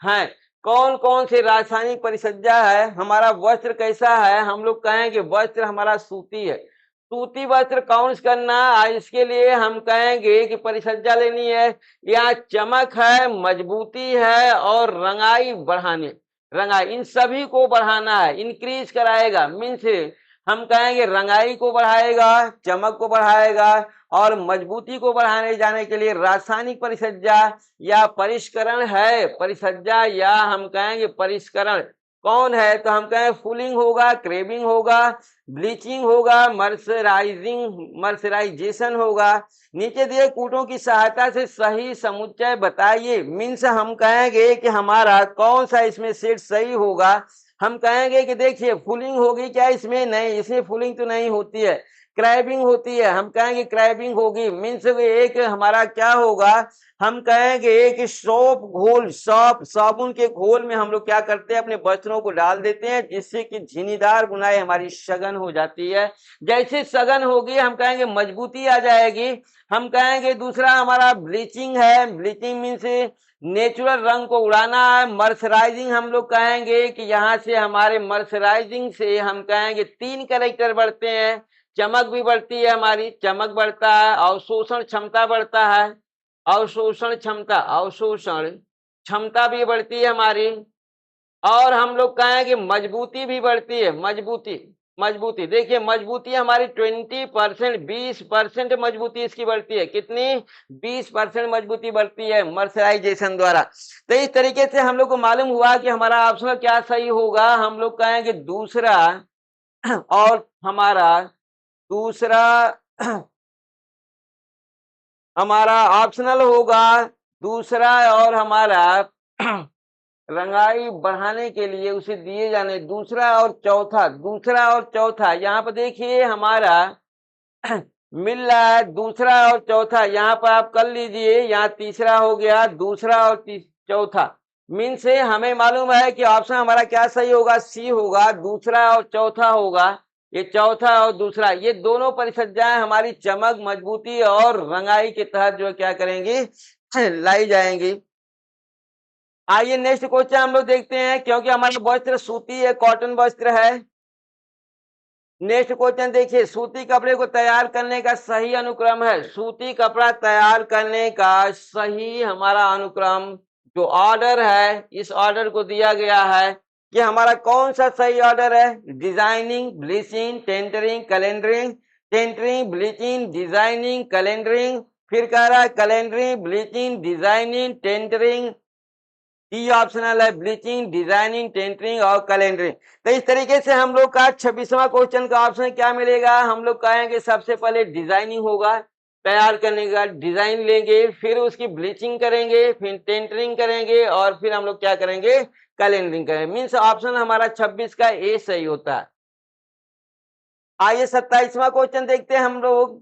हैं। कौन कौन से रासायनिक परिसज्जा है? हमारा वस्त्र कैसा है? हम लोग कहेंगे वस्त्र हमारा सूती है। सूती वस्त्र कौन करना, इसके लिए हम कहेंगे कि परिसज्जा लेनी है। या चमक है, मजबूती है और रंगाई बढ़ाने, रंगाई, इन सभी को बढ़ाना है, इंक्रीज कराएगा। मीन्स हम कहेंगे रंगाई को बढ़ाएगा, चमक को बढ़ाएगा और मजबूती को बढ़ाने जाने के लिए रासायनिक परिसज्जा या परिष्करण है। परिसज्जा या हम कहेंगे परिष्करण कौन है? तो हम कहें फूलिंग होगा, क्रेबिंग होगा, ब्लीचिंग होगा, मर्सराइजेशन होगा। नीचे दिए कूटों की सहायता से सही समुच्चय बताइए। मीन्स हम कहेंगे कि हमारा कौन सा इसमें सेट सही होगा। हम कहेंगे कि देखिए फूलिंग होगी क्या इसमें? नहीं, इसमें फूलिंग तो नहीं होती है, क्रैबिंग होती है। हम कहेंगे क्रैबिंग होगी। मीन्स एक हमारा क्या होगा? हम कहेंगे कि सोप घोल, साबुन के घोल में हम लोग क्या करते हैं? अपने वस्त्रों को डाल देते हैं, जिससे कि झीनीदार बुनाई हमारी सघन हो जाती है। जैसे सघन होगी हम कहेंगे मजबूती आ जाएगी। हम कहेंगे दूसरा हमारा ब्लीचिंग है। ब्लीचिंग मीन्स नेचुरल रंग को उड़ाना है। मर्सराइजिंग हम लोग कहेंगे कि यहाँ से हमारे मर्सराइजिंग से हम कहेंगे 3 कैरेक्टर बढ़ते हैं। चमक भी बढ़ती है, हमारी चमक बढ़ता है, अवशोषण क्षमता बढ़ता है, अवशोषण क्षमता, अवशोषण क्षमता भी बढ़ती है हमारी। और हम लोग कहेंगे मजबूती भी बढ़ती है। मजबूती, मजबूती देखिए मजबूती हमारी 20%, 20% मजबूती इसकी बढ़ती है। कितनी? 20% मजबूती बढ़ती है मर्सराइजेशन द्वारा। तो इस तरीके से हम लोग को मालूम हुआ कि हमारा ऑप्शन क्या सही होगा। हम लोग कहेंगे दूसरा, और हमारा दूसरा हमारा ऑप्शनल होगा दूसरा, और हमारा रंगाई बढ़ाने के लिए उसे दिए जाने दूसरा और चौथा, दूसरा और चौथा। यहाँ पर देखिए हमारा मिल रहा है दूसरा और चौथा, यहाँ पर आप कर लीजिए। यहाँ तीसरा हो गया, दूसरा और चौथा। मीन से हमें मालूम है कि ऑप्शन हमारा क्या सही होगा? सी होगा, दूसरा और चौथा होगा। ये चौथा और दूसरा, ये दोनों परिसज्जाएं हमारी चमक, मजबूती और रंगाई के तहत जो क्या करेंगी? लाई जाएंगी। आइए नेक्स्ट क्वेश्चन हम लोग देखते हैं, क्योंकि हमारा वस्त्र सूती है, कॉटन वस्त्र है। नेक्स्ट क्वेश्चन देखिए, सूती कपड़े को तैयार करने का सही अनुक्रम है। सूती कपड़ा तैयार करने का सही हमारा अनुक्रम जो ऑर्डर है, इस ऑर्डर को दिया गया है कि हमारा कौन सा सही ऑर्डर है? Designing, bleaching, tendering, calendering. Tendering, bleaching, designing, calendering. फिर कह रहा है calendering, bleaching, designing, tendering. D optional है, ब्लीचिंग, डिजाइनिंग, टेंटरिंग और कैलेंडरिंग। तो इस तरीके से हम लोग का 26वां क्वेश्चन का ऑप्शन क्या मिलेगा? हम लोग कहेंगे सबसे पहले डिजाइनिंग होगा, तैयार करने का डिजाइन लेंगे, फिर उसकी ब्लीचिंग करेंगे, फिर टेंटरिंग करेंगे और फिर हम लोग क्या करेंगे? कैलेंडरिंग करेंगे। मीन्स ऑप्शन हमारा 26 का ए सही होता है। आइए 27वां क्वेश्चन देखते हैं हम लोग।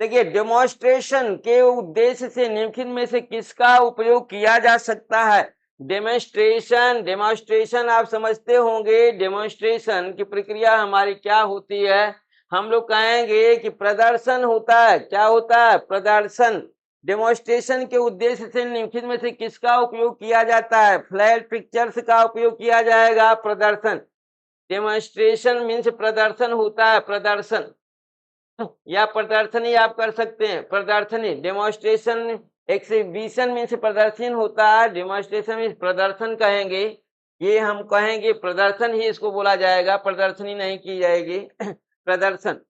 देखिए, डेमोन्स्ट्रेशन के उद्देश्य से निम्नलिखित में से किसका उपयोग किया जा सकता है? डेमोन्स्ट्रेशन, डेमोन्स्ट्रेशन आप समझते होंगे। डेमोन्स्ट्रेशन की प्रक्रिया हमारी क्या होती है? हम लोग कहेंगे कि प्रदर्शन होता है। क्या होता है? प्रदर्शन। डेमोन्स्ट्रेशन के उद्देश्य से निम्नलिखित में से किसका उपयोग किया जाता है? फ्लैट पिक्चर्स का उपयोग किया जाएगा। प्रदर्शन, डेमोन्स्ट्रेशन मीन्स प्रदर्शन होता है। प्रदर्शन या प्रदर्शनी आप कर सकते हैं। प्रदर्शनी, डेमोन्स्ट्रेशन, एक्सिबिशन मीन्स प्रदर्शन होता है। डेमोन्स्ट्रेशन मीन्स प्रदर्शन कहेंगे। ये हम कहेंगे प्रदर्शन ही इसको बोला जाएगा, प्रदर्शनी नहीं की जाएगी। प्रदर्शन।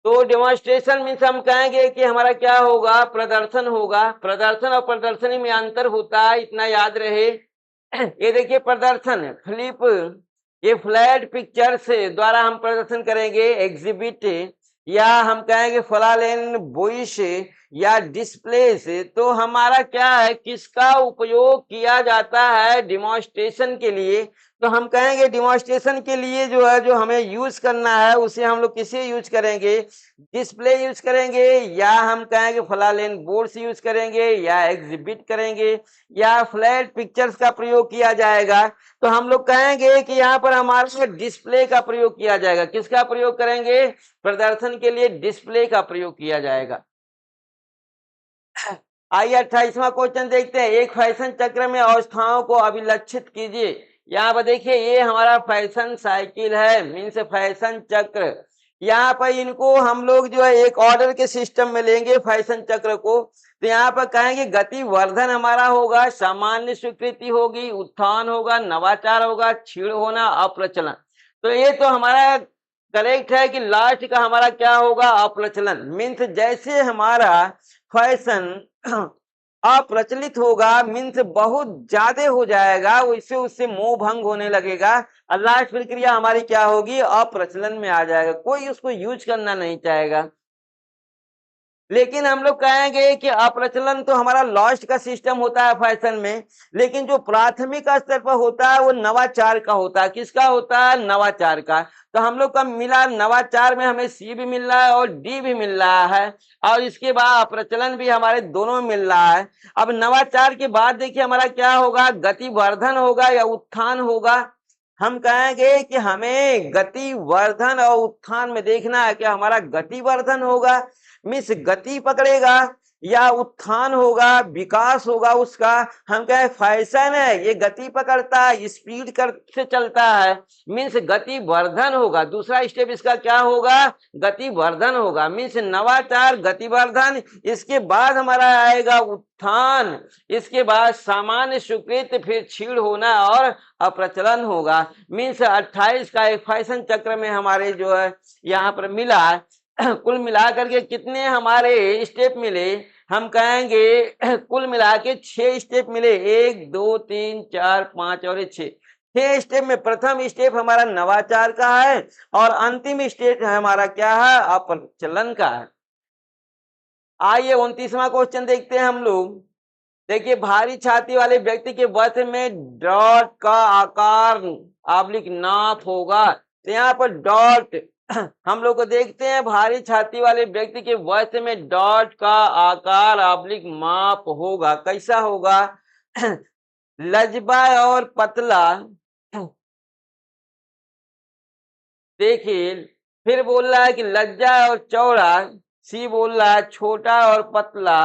तो डेमोन्स्ट्रेशन मीन्स हम कहेंगे कि हमारा क्या होगा? प्रदर्शन होगा। प्रदर्शन और प्रदर्शनी में अंतर होता है, इतना याद रहे। ये देखिए प्रदर्शन, फ्लिप, ये फ्लैट पिक्चर से द्वारा हम प्रदर्शन करेंगे। एग्जिबिट या हम कहेंगे फ्लालेन बुश या डिस्प्ले से। तो हमारा क्या है, किसका उपयोग किया जाता है डिमॉन्स्ट्रेशन के लिए? तो हम कहेंगे डिमॉन्स्ट्रेशन के लिए जो है, जो हमें यूज करना है, उसे हम लोग किसे यूज करेंगे? डिस्प्ले यूज करेंगे, या हम कहेंगे फ्लालेन बोर्ड्स यूज करेंगे, या एग्जिबिट करेंगे, या फ्लैट पिक्चर्स का प्रयोग किया जाएगा। तो हम लोग कहेंगे कि यहाँ पर हमारे डिस्प्ले का प्रयोग किया जाएगा। किसका प्रयोग करेंगे? प्रदर्शन के लिए डिस्प्ले का प्रयोग किया जाएगा। आइए 28वां क्वेश्चन देखते हैं। एक फैशन चक्र में अवस्थाओं को अभिलक्षित कीजिए। यहाँ पर देखिए, ये हमारा फैशन साइकिल है, मीन्स फैशन चक्र। यहाँ पर इनको हम लोग जो है एक ऑर्डर के सिस्टम में लेंगे फैशन चक्र को। तो यहाँ पर कहेंगे गति वर्धन हमारा होगा, सामान्य स्वीकृति होगी, उत्थान होगा, नवाचार होगा, क्षीण होना, अप्रचलन। तो ये तो हमारा करेक्ट है कि लास्ट का हमारा क्या होगा? अप्रचलन। मीन्स जैसे हमारा फैशन अप्रचलित होगा, मीन्स बहुत ज्यादा हो जाएगा, वैसे उससे मोह भंग होने लगेगा और लास्ट प्रक्रिया हमारी क्या होगी? अप्रचलन में आ जाएगा। कोई उसको यूज करना नहीं चाहेगा। लेकिन हम लोग कहेंगे कि अप्रचलन तो हमारा लॉस्ट का सिस्टम होता है फैशन में, लेकिन जो प्राथमिक स्तर पर होता है वो नवाचार का होता है। किसका होता है? नवाचार का। तो हम लोग का मिला नवाचार में हमें सी भी मिल रहा है और डी भी मिल रहा है, और इसके बाद अप्रचलन भी हमारे दोनों में मिल रहा है। अब नवाचार के बाद देखिए हमारा क्या होगा? गतिवर्धन होगा या उत्थान होगा। हम कहेंगे कि हमें गति वर्धन और उत्थान में देखना है कि हमारा गति वर्धन होगा, मीन्स गति पकड़ेगा, या उत्थान होगा, विकास होगा उसका। हम कहें फैशन है, ये गति पकड़ता है, स्पीड कर से चलता है, मीन्स गति वर्धन होगा। दूसरा स्टेप इसका क्या होगा? गति वर्धन होगा। मीन्स नवाचार, गति वर्धन, इसके बाद हमारा आएगा उत्थान, इसके बाद सामान्य स्वीकृति, फिर क्षीण होना और अप्रचलन होगा। मीन्स 28 का एक फैशन चक्र में हमारे जो है यहाँ पर मिला। कुल मिला करके कितने हमारे स्टेप मिले? हम कहेंगे कुल मिला के 6 स्टेप मिले। 1 2 3 4 5 और 6 स्टेप में प्रथम स्टेप हमारा नवाचार का है और अंतिम स्टेप हमारा क्या है? अप्रचलन का है। आइए 29वां क्वेश्चन देखते हैं हम लोग। देखिए, भारी छाती वाले व्यक्ति के वस्त्र में डॉट का आकार ऑब्लिक नाप होगा। तो यहाँ पर डॉट हम लोग को देखते हैं, भारी छाती वाले व्यक्ति के वस्त्र में डॉट का आकार ऑब्लिक माप होगा। कैसा होगा? लजबा और पतला। देखिए फिर बोल रहा है कि लज्जा और चौड़ा। सी बोल रहा है छोटा और पतला।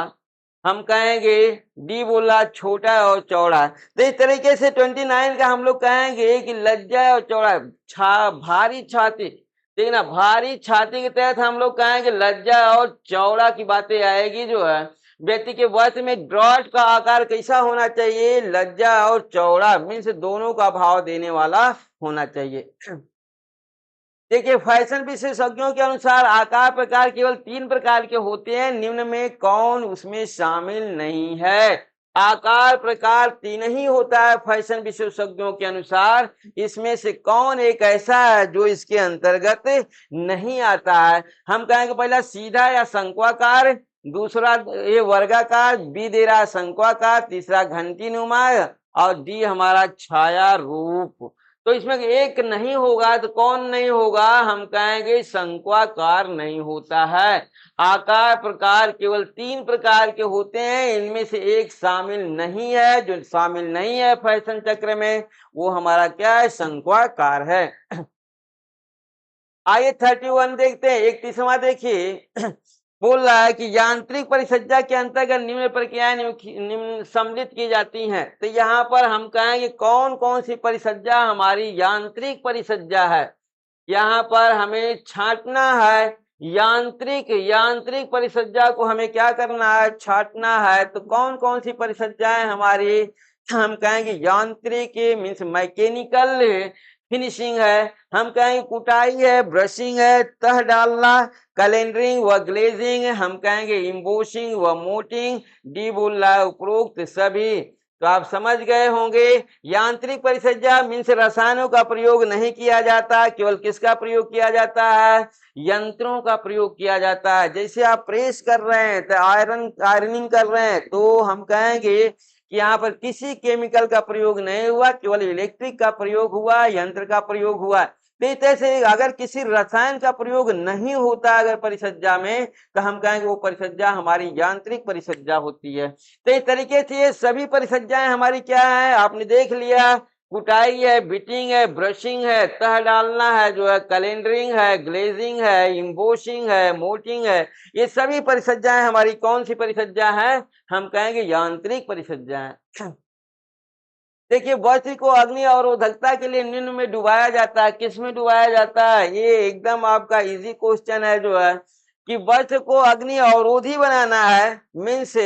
हम कहेंगे डी बोल रहा है छोटा और चौड़ा। तो इस तरीके से 29 का हम लोग कहेंगे कि लज्जा और चौड़ा, भारी छाती। देखना, भारी छाती के तहत हम लोग कहेंगे लज्जा और चौड़ा की बातें आएगी। जो है व्यक्ति के वस्त्र में डॉट का आकार कैसा होना चाहिए? लज्जा और चौड़ा, मीन्स दोनों का भाव देने वाला होना चाहिए। देखिए, फैशन विशेषज्ञों के अनुसार आकार प्रकार केवल 3 प्रकार के होते हैं, निम्न में कौन उसमें शामिल नहीं है? आकार प्रकार 3 ही होता है फैशन विशेषज्ञों के अनुसार। इसमें से कौन एक ऐसा है जो इसके अंतर्गत नहीं आता है? हम कहेंगे पहला सीधा या शंक्वाकार, दूसरा ये वर्गाकार, बी दे रहा शंक्वाकार, तीसरा घंटी नुमा और डी हमारा छाया रूप। तो इसमें एक नहीं होगा तो कौन नहीं होगा? हम कहेंगे शंक्वाकार नहीं होता है। आकार प्रकार केवल 3 प्रकार के होते हैं, इनमें से एक शामिल नहीं है। जो शामिल नहीं है फैशन चक्र में वो हमारा क्या है? शंक्वाकार है। आइए 31 देखते हैं। 31वां देखिए बोल रहा है कि यांत्रिक परिसज्जा के अंतर्गत निम्न प्रक्रियाएं निम्न सम्मिलित की जाती हैं। तो यहाँ पर हम कहेंगे कौन कौन सी परिसज्जा हमारी यांत्रिक परिसज्जा है। यहाँ पर हमें छांटना है। यांत्रिक परिसज्जा को हमें क्या करना है? छांटना है। तो कौन कौन सी परिसज्जाएं हमारी? हम कहेंगे यांत्रिक मीन्स मैकेनिकल फिनिशिंग है, हम कहेंगे कुटाई है, ब्रशिंग है, तह डालना, कैलेंडरिंग व ग्लेजिंग, हम कहेंगे इम्बोसिंग व मोटिंग, डी बोल रहा है उपरोक्त सभी। तो आप समझ गए होंगे यांत्रिक परिसज्जा मीन्स रसायनों का प्रयोग नहीं किया जाता, केवल किसका प्रयोग किया जाता है? यंत्रों का प्रयोग किया जाता है। जैसे आप प्रेस कर रहे हैं तो आयरनिंग कर रहे हैं तो हम कहेंगे कि यहाँ पर किसी केमिकल का प्रयोग नहीं हुआ, केवल इलेक्ट्रिक का प्रयोग हुआ, यंत्र का प्रयोग हुआ। तो इस तरह से अगर किसी रसायन का प्रयोग नहीं होता अगर परिसज्जा में तो हम कहेंगे वो परिसज्जा हमारी यांत्रिक परिसज्जा होती है। तो इस तरीके से ये सभी परिसज्जाएं हमारी क्या है? आपने देख लिया, कुटाई है, बिटिंग है, ब्रशिंग है, तह डालना है, जो है कैलेंडरिंग है, ग्लेजिंग है, इम्बोसिंग है, मोटिंग है। ये सभी परिसज्जाएं हमारी कौन सी परिसज्जा है? हम कहेंगे यांत्रिक परिसज्जा है। देखिए वस्त्र को अग्नि अवरोधकता के लिए निम्न में डुबाया जाता है। किस में डुबाया जाता है? ये एकदम आपका इजी क्वेश्चन है जो है कि वस्त्र को अग्नि अवरोधी बनाना है मीन्स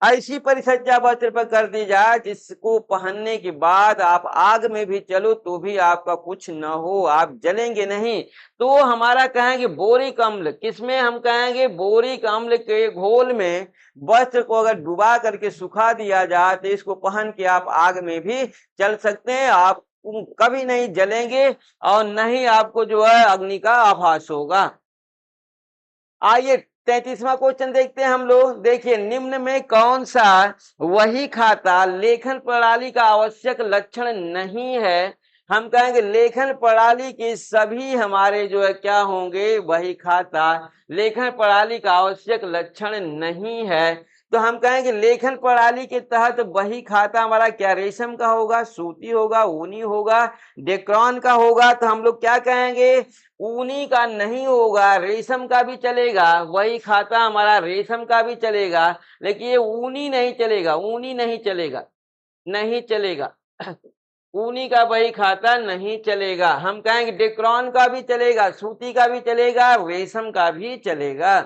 ऐसी परिसज्जा वस्त्र पर कर दी जाए जिसको पहनने के बाद आप आग में भी चलो तो भी आपका कुछ न हो, आप जलेंगे नहीं। तो हमारा कहेंगे बोरिक अम्ल, किसमें? हम कहेंगे बोरिक अम्ल के घोल में वस्त्र को अगर डुबा करके सुखा दिया जाए तो इसको पहन के आप आग में भी चल सकते हैं, आप कभी नहीं जलेंगे और नहीं आपको जो है अग्नि का आभास होगा। आइए 33वां क्वेश्चन देखते हैं हम लोग। देखिए निम्न में कौन सा वही खाता लेखन प्रणाली का आवश्यक लक्षण नहीं है? हम कहेंगे लेखन प्रणाली के सभी हमारे जो है क्या होंगे? वही खाता लेखन प्रणाली का आवश्यक लक्षण नहीं है। तो हम कहेंगे लेखन प्रणाली के तहत वही खाता हमारा क्या? रेशम का होगा, सूती होगा, ऊनी होगा, डेक्रॉन का होगा। तो हम लोग क्या कहेंगे? ऊनी का नहीं होगा, रेशम का भी चलेगा। वही खाता हमारा रेशम का भी चलेगा, लेकिन ये ऊनी नहीं चलेगा, ऊनी नहीं चलेगा, नहीं चलेगा। ऊनी का वही खाता नहीं चलेगा। हम कहेंगे डेक्रॉन का भी चलेगा, सूती का भी चलेगा, रेशम का भी चलेगा।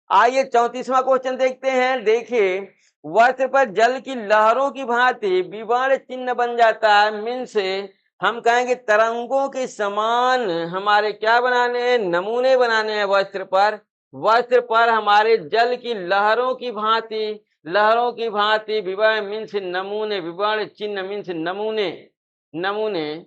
आइए 34वां क्वेश्चन देखते हैं। देखिए वस्त्र पर जल की लहरों की भांति विवर्ण चिन्ह बन जाता है मीन्स हम कहेंगे तरंगों के समान हमारे क्या बनाने हैं? नमूने बनाने हैं वस्त्र पर। वस्त्र पर हमारे जल की लहरों की भांति विवरण मीन्स नमूने, विवरण चिन्ह मीन्स नमूने, नमूने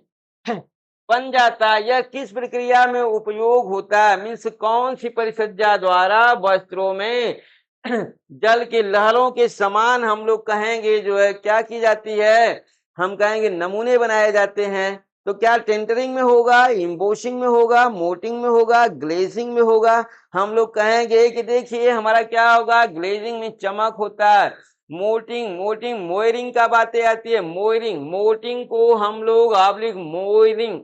बन जाता है। यह किस प्रक्रिया में उपयोग होता है? मीन्स कौन सी परिसज्जा द्वारा वस्त्रों में जल की लहरों के समान हम लोग कहेंगे जो है क्या की जाती है? हम कहेंगे नमूने बनाए जाते हैं। तो क्या टेंटरिंग में होगा, इम्बोसिंग में होगा, मोटिंग में होगा, ग्लेजिंग में होगा? हम लोग कहेंगे कि देखिए हमारा क्या होगा? ग्लेजिंग में चमक होता है। मोटिंग मोयरिंग का बातें आती है। मोटिंग को हम लोग ऑब्लिक मोयरिंग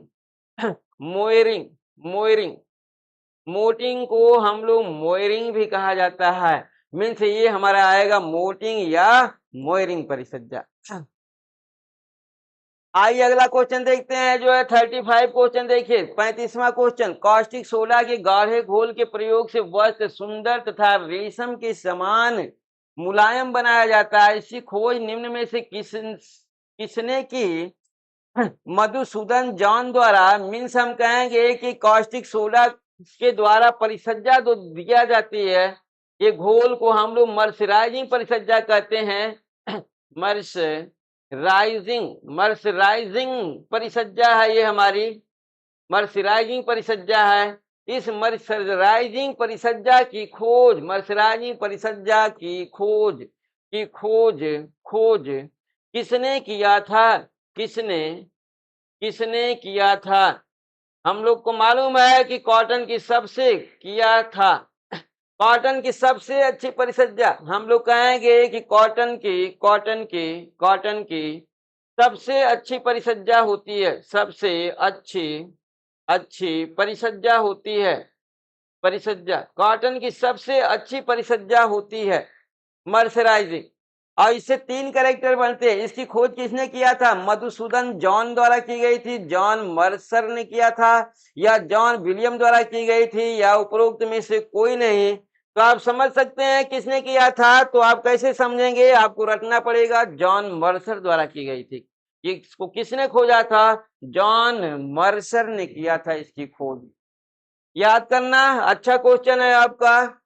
मोयरिंग मोयरिंग मोटिंग को हम लोग मोयरिंग भी कहा जाता है। मीन्स ये हमारा आएगा मोटिंग या मोयरिंग परिसज्जा। आइए अगला क्वेश्चन देखते हैं जो है 35 क्वेश्चन। देखिए 35वां क्वेश्चन, कास्टिक सोडा के गाढ़े घोल के प्रयोग से वस्त्र सुंदर तथा रेशम के समान मुलायम बनाया जाता है। इसकी खोज निम्न में से किसने की? मधुसूदन जॉन द्वारा। मीन्स हम कहेंगे कि कास्टिक सोडा के द्वारा परिसज्जा जो दिया जाती है, ये घोल को हम लोग मर्सराइजिंग परिसज्जा कहते हैं। मर्सराइजिंग परिसज्जा है ये हमारी, मर्सराइजिंग परिसज्जा है। इस मर्सराइजिंग परिसज्जा की खोज, मर्सराइजिंग परिसज्जा की खोज किसने किया था? किसने किसने किया था? हम लोग को मालूम है कि कॉटन की सबसे किया था, कॉटन की सबसे अच्छी परिसज्जा हम लोग कहेंगे कि कॉटन की सबसे अच्छी परिसज्जा होती है, सबसे अच्छी अच्छी परिसज्जा होती है, परिसज्जा कॉटन की सबसे अच्छी परिसज्जा होती है मर्सराइजिंग। और इससे 3 कैरेक्टर बनते हैं। इसकी खोज किसने किया था? मधुसूदन जॉन द्वारा की गई थी, जॉन मर्सर ने किया था, या जॉन विलियम द्वारा की गई थी, या उपरोक्त में से कोई नहीं। तो आप समझ सकते हैं किसने किया था। तो आप कैसे समझेंगे? आपको रटना पड़ेगा, जॉन मर्सर द्वारा की गई थी। इसको किसने खोजा था? जॉन मर्सर ने किया था इसकी खोज। याद करना, अच्छा क्वेश्चन है आपका।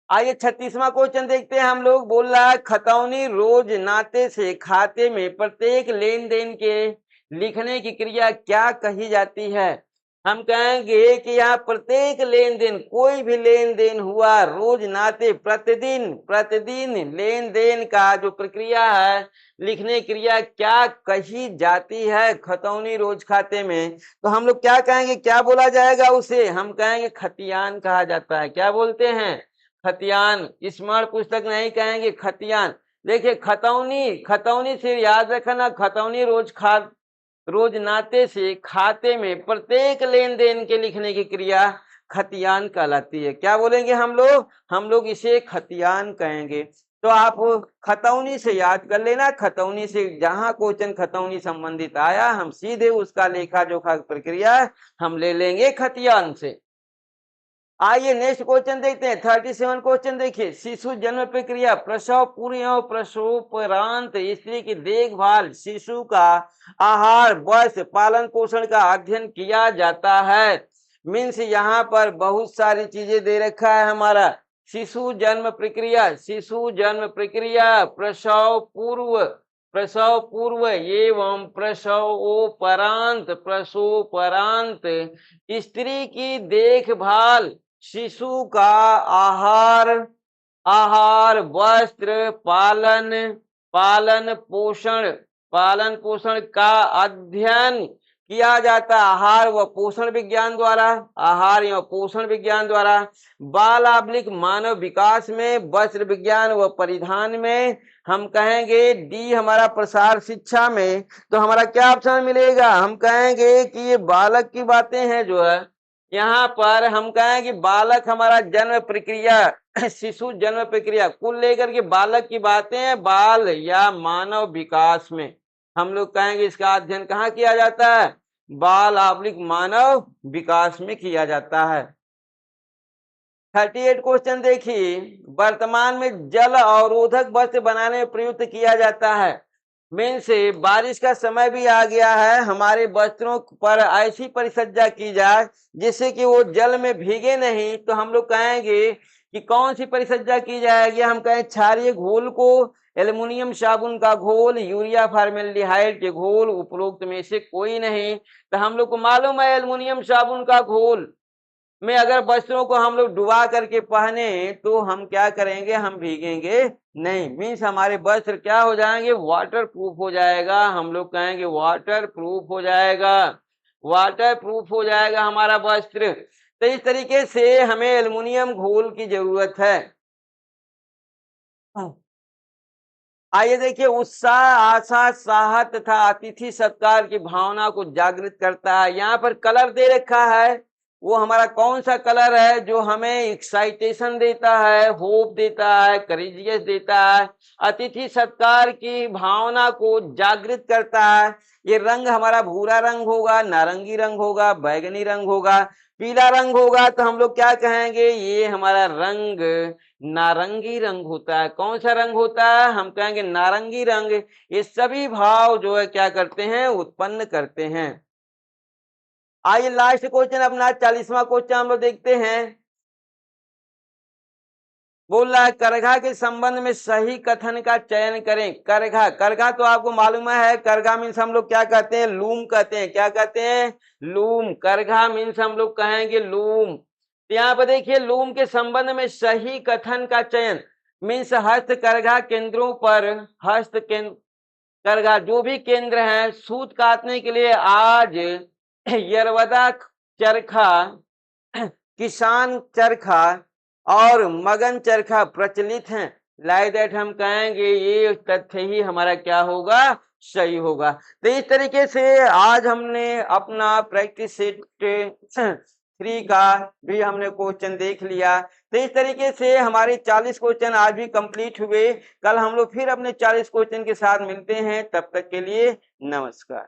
आइए 36वां क्वेश्चन देखते हैं हम लोग। बोल रहा है खतौनी रोज नाते से खाते में प्रत्येक लेन देन के लिखने की क्रिया क्या कही जाती है? हम कहेंगे कि यहाँ प्रत्येक लेन देन, कोई भी लेन देन हुआ रोज नाते प्रतिदिन प्रतिदिन लेन देन का जो प्रक्रिया है, लिखने क्रिया क्या कही जाती है खतौनी रोज खाते में? तो हम लोग क्या कहेंगे, क्या बोला जाएगा उसे? हम कहेंगे खतियान कहा जाता है। क्या बोलते हैं? खतियान। स्मरण पुस्तक नहीं कहेंगे, खतियान। देखिए खतौनी, खतौनी से याद रखना, खतौनी रोज नाते से खाते में प्रत्येक लेन देन के लिखने की क्रिया खतियान कहलाती है। क्या बोलेंगे हम लोग इसे खतियान कहेंगे। तो आप खतौनी से याद कर लेना, खतौनी से जहां क्वेश्चन खतौनी संबंधित आया हम सीधे उसका लेखा जोखा प्रक्रिया हम ले लेंगे खतियान से। आइए नेक्स्ट क्वेश्चन देखते हैं। 37 क्वेश्चन देखिए। शिशु जन्म प्रक्रिया, प्रसव पूर्व एवं प्रसवोपरांत स्त्री की देखभाल, शिशु का आहार, वस्त्र, पालन पोषण का अध्ययन किया जाता है। मीन्स यहाँ पर बहुत सारी चीजें दे रखा है हमारा। शिशु जन्म प्रक्रिया, प्रसव पूर्व, प्रसव पूर्व एवं प्रसवोपरांत स्त्री की देखभाल, शिशु का आहार, वस्त्र, पालन पोषण का अध्ययन किया जाता है आहार व पोषण विज्ञान द्वारा, आहार एवं पोषण विज्ञान द्वारा। बाल आबलिक मानव विकास में, वस्त्र विज्ञान व परिधान में। हम कहेंगे डी हमारा प्रसार शिक्षा में। तो हमारा क्या ऑप्शन मिलेगा? हम कहेंगे कि ये बालक की बातें हैं जो है, यहाँ पर हम कहें कि बालक हमारा जन्म प्रक्रिया शिशु जन्म प्रक्रिया कुल लेकर के बालक की बातें हैं, बाल या मानव विकास में। हम लोग कहेंगे इसका अध्ययन कहाँ किया जाता है? बाल आबलिक मानव विकास में किया जाता है। 38 क्वेश्चन देखिए। वर्तमान में जल अवरोधक वस्त्र बनाने में प्रयुक्त किया जाता है। मेन से बारिश का समय भी आ गया है, हमारे वस्त्रों पर ऐसी परिसज्जा की जाए जिससे कि वो जल में भीगे नहीं। तो हम लोग कहेंगे कि कौन सी परिसज्जा की जाएगी? हम कहें क्षारीय घोल को, एल्युमिनियम साबुन का घोल, यूरिया फॉर्मेल्डिहाइड के घोल, उपरोक्त में से कोई नहीं। तो हम लोग को मालूम है एल्युमिनियम साबुन का घोल में अगर वस्त्रों को हम लोग डुबा करके पहने तो हम क्या करेंगे? हम भीगेंगे नहीं। मीन्स हमारे वस्त्र क्या हो जाएंगे? वाटर प्रूफ हो जाएगा। हम लोग कहेंगे वाटर प्रूफ हो जाएगा, वाटर प्रूफ हो जाएगा हमारा वस्त्र। तो इस तरीके से हमें एल्युमिनियम घोल की जरूरत है। आइए देखिए। उत्साह, आशा, साहस तथा अतिथि सत्कार की भावना को जागृत करता है। यहाँ पर कलर दे रखा है, वो हमारा कौन सा कलर है जो हमें एक्साइटेशन देता है, होप देता है, करेजियस देता है, अतिथि सत्कार की भावना को जागृत करता है। ये रंग हमारा भूरा रंग होगा, नारंगी रंग होगा, बैगनी रंग होगा, पीला रंग होगा। तो हम लोग क्या कहेंगे? ये हमारा रंग नारंगी रंग होता है। कौन सा रंग होता है? हम कहेंगे नारंगी रंग। ये सभी भाव जो है क्या करते हैं? उत्पन्न करते हैं। आइए लास्ट क्वेश्चन अपना 40वां क्वेश्चन हम लोग देखते हैं। बोल रहा है करघा के संबंध में सही कथन का चयन करें। करघा, करघा तो आपको मालूम है, करघा मीन्स हम लोग क्या कहते हैं? लूम कहते हैं। क्या कहते हैं? लूम। करघा मीन्स हम लोग कहेंगे लूम। तो यहाँ पर देखिए लूम के संबंध में सही कथन का चयन मीन्स हस्त करघा केंद्रों पर, करगा जो भी केंद्र हैं सूत काटने के लिए आज यरवदा चरखा, किसान चरखा और मगन चरखा प्रचलित हैं। लाइक दैट हम कहेंगे ये तथ्य ही हमारा क्या होगा, सही होगा। तो इस तरीके से आज हमने अपना प्रैक्टिस सेट 3 का भी हमने क्वेश्चन देख लिया। तो इस तरीके से हमारे 40 क्वेश्चन आज भी कंप्लीट हुए। कल हम लोग फिर अपने 40 क्वेश्चन के साथ मिलते हैं, तब तक के लिए नमस्कार।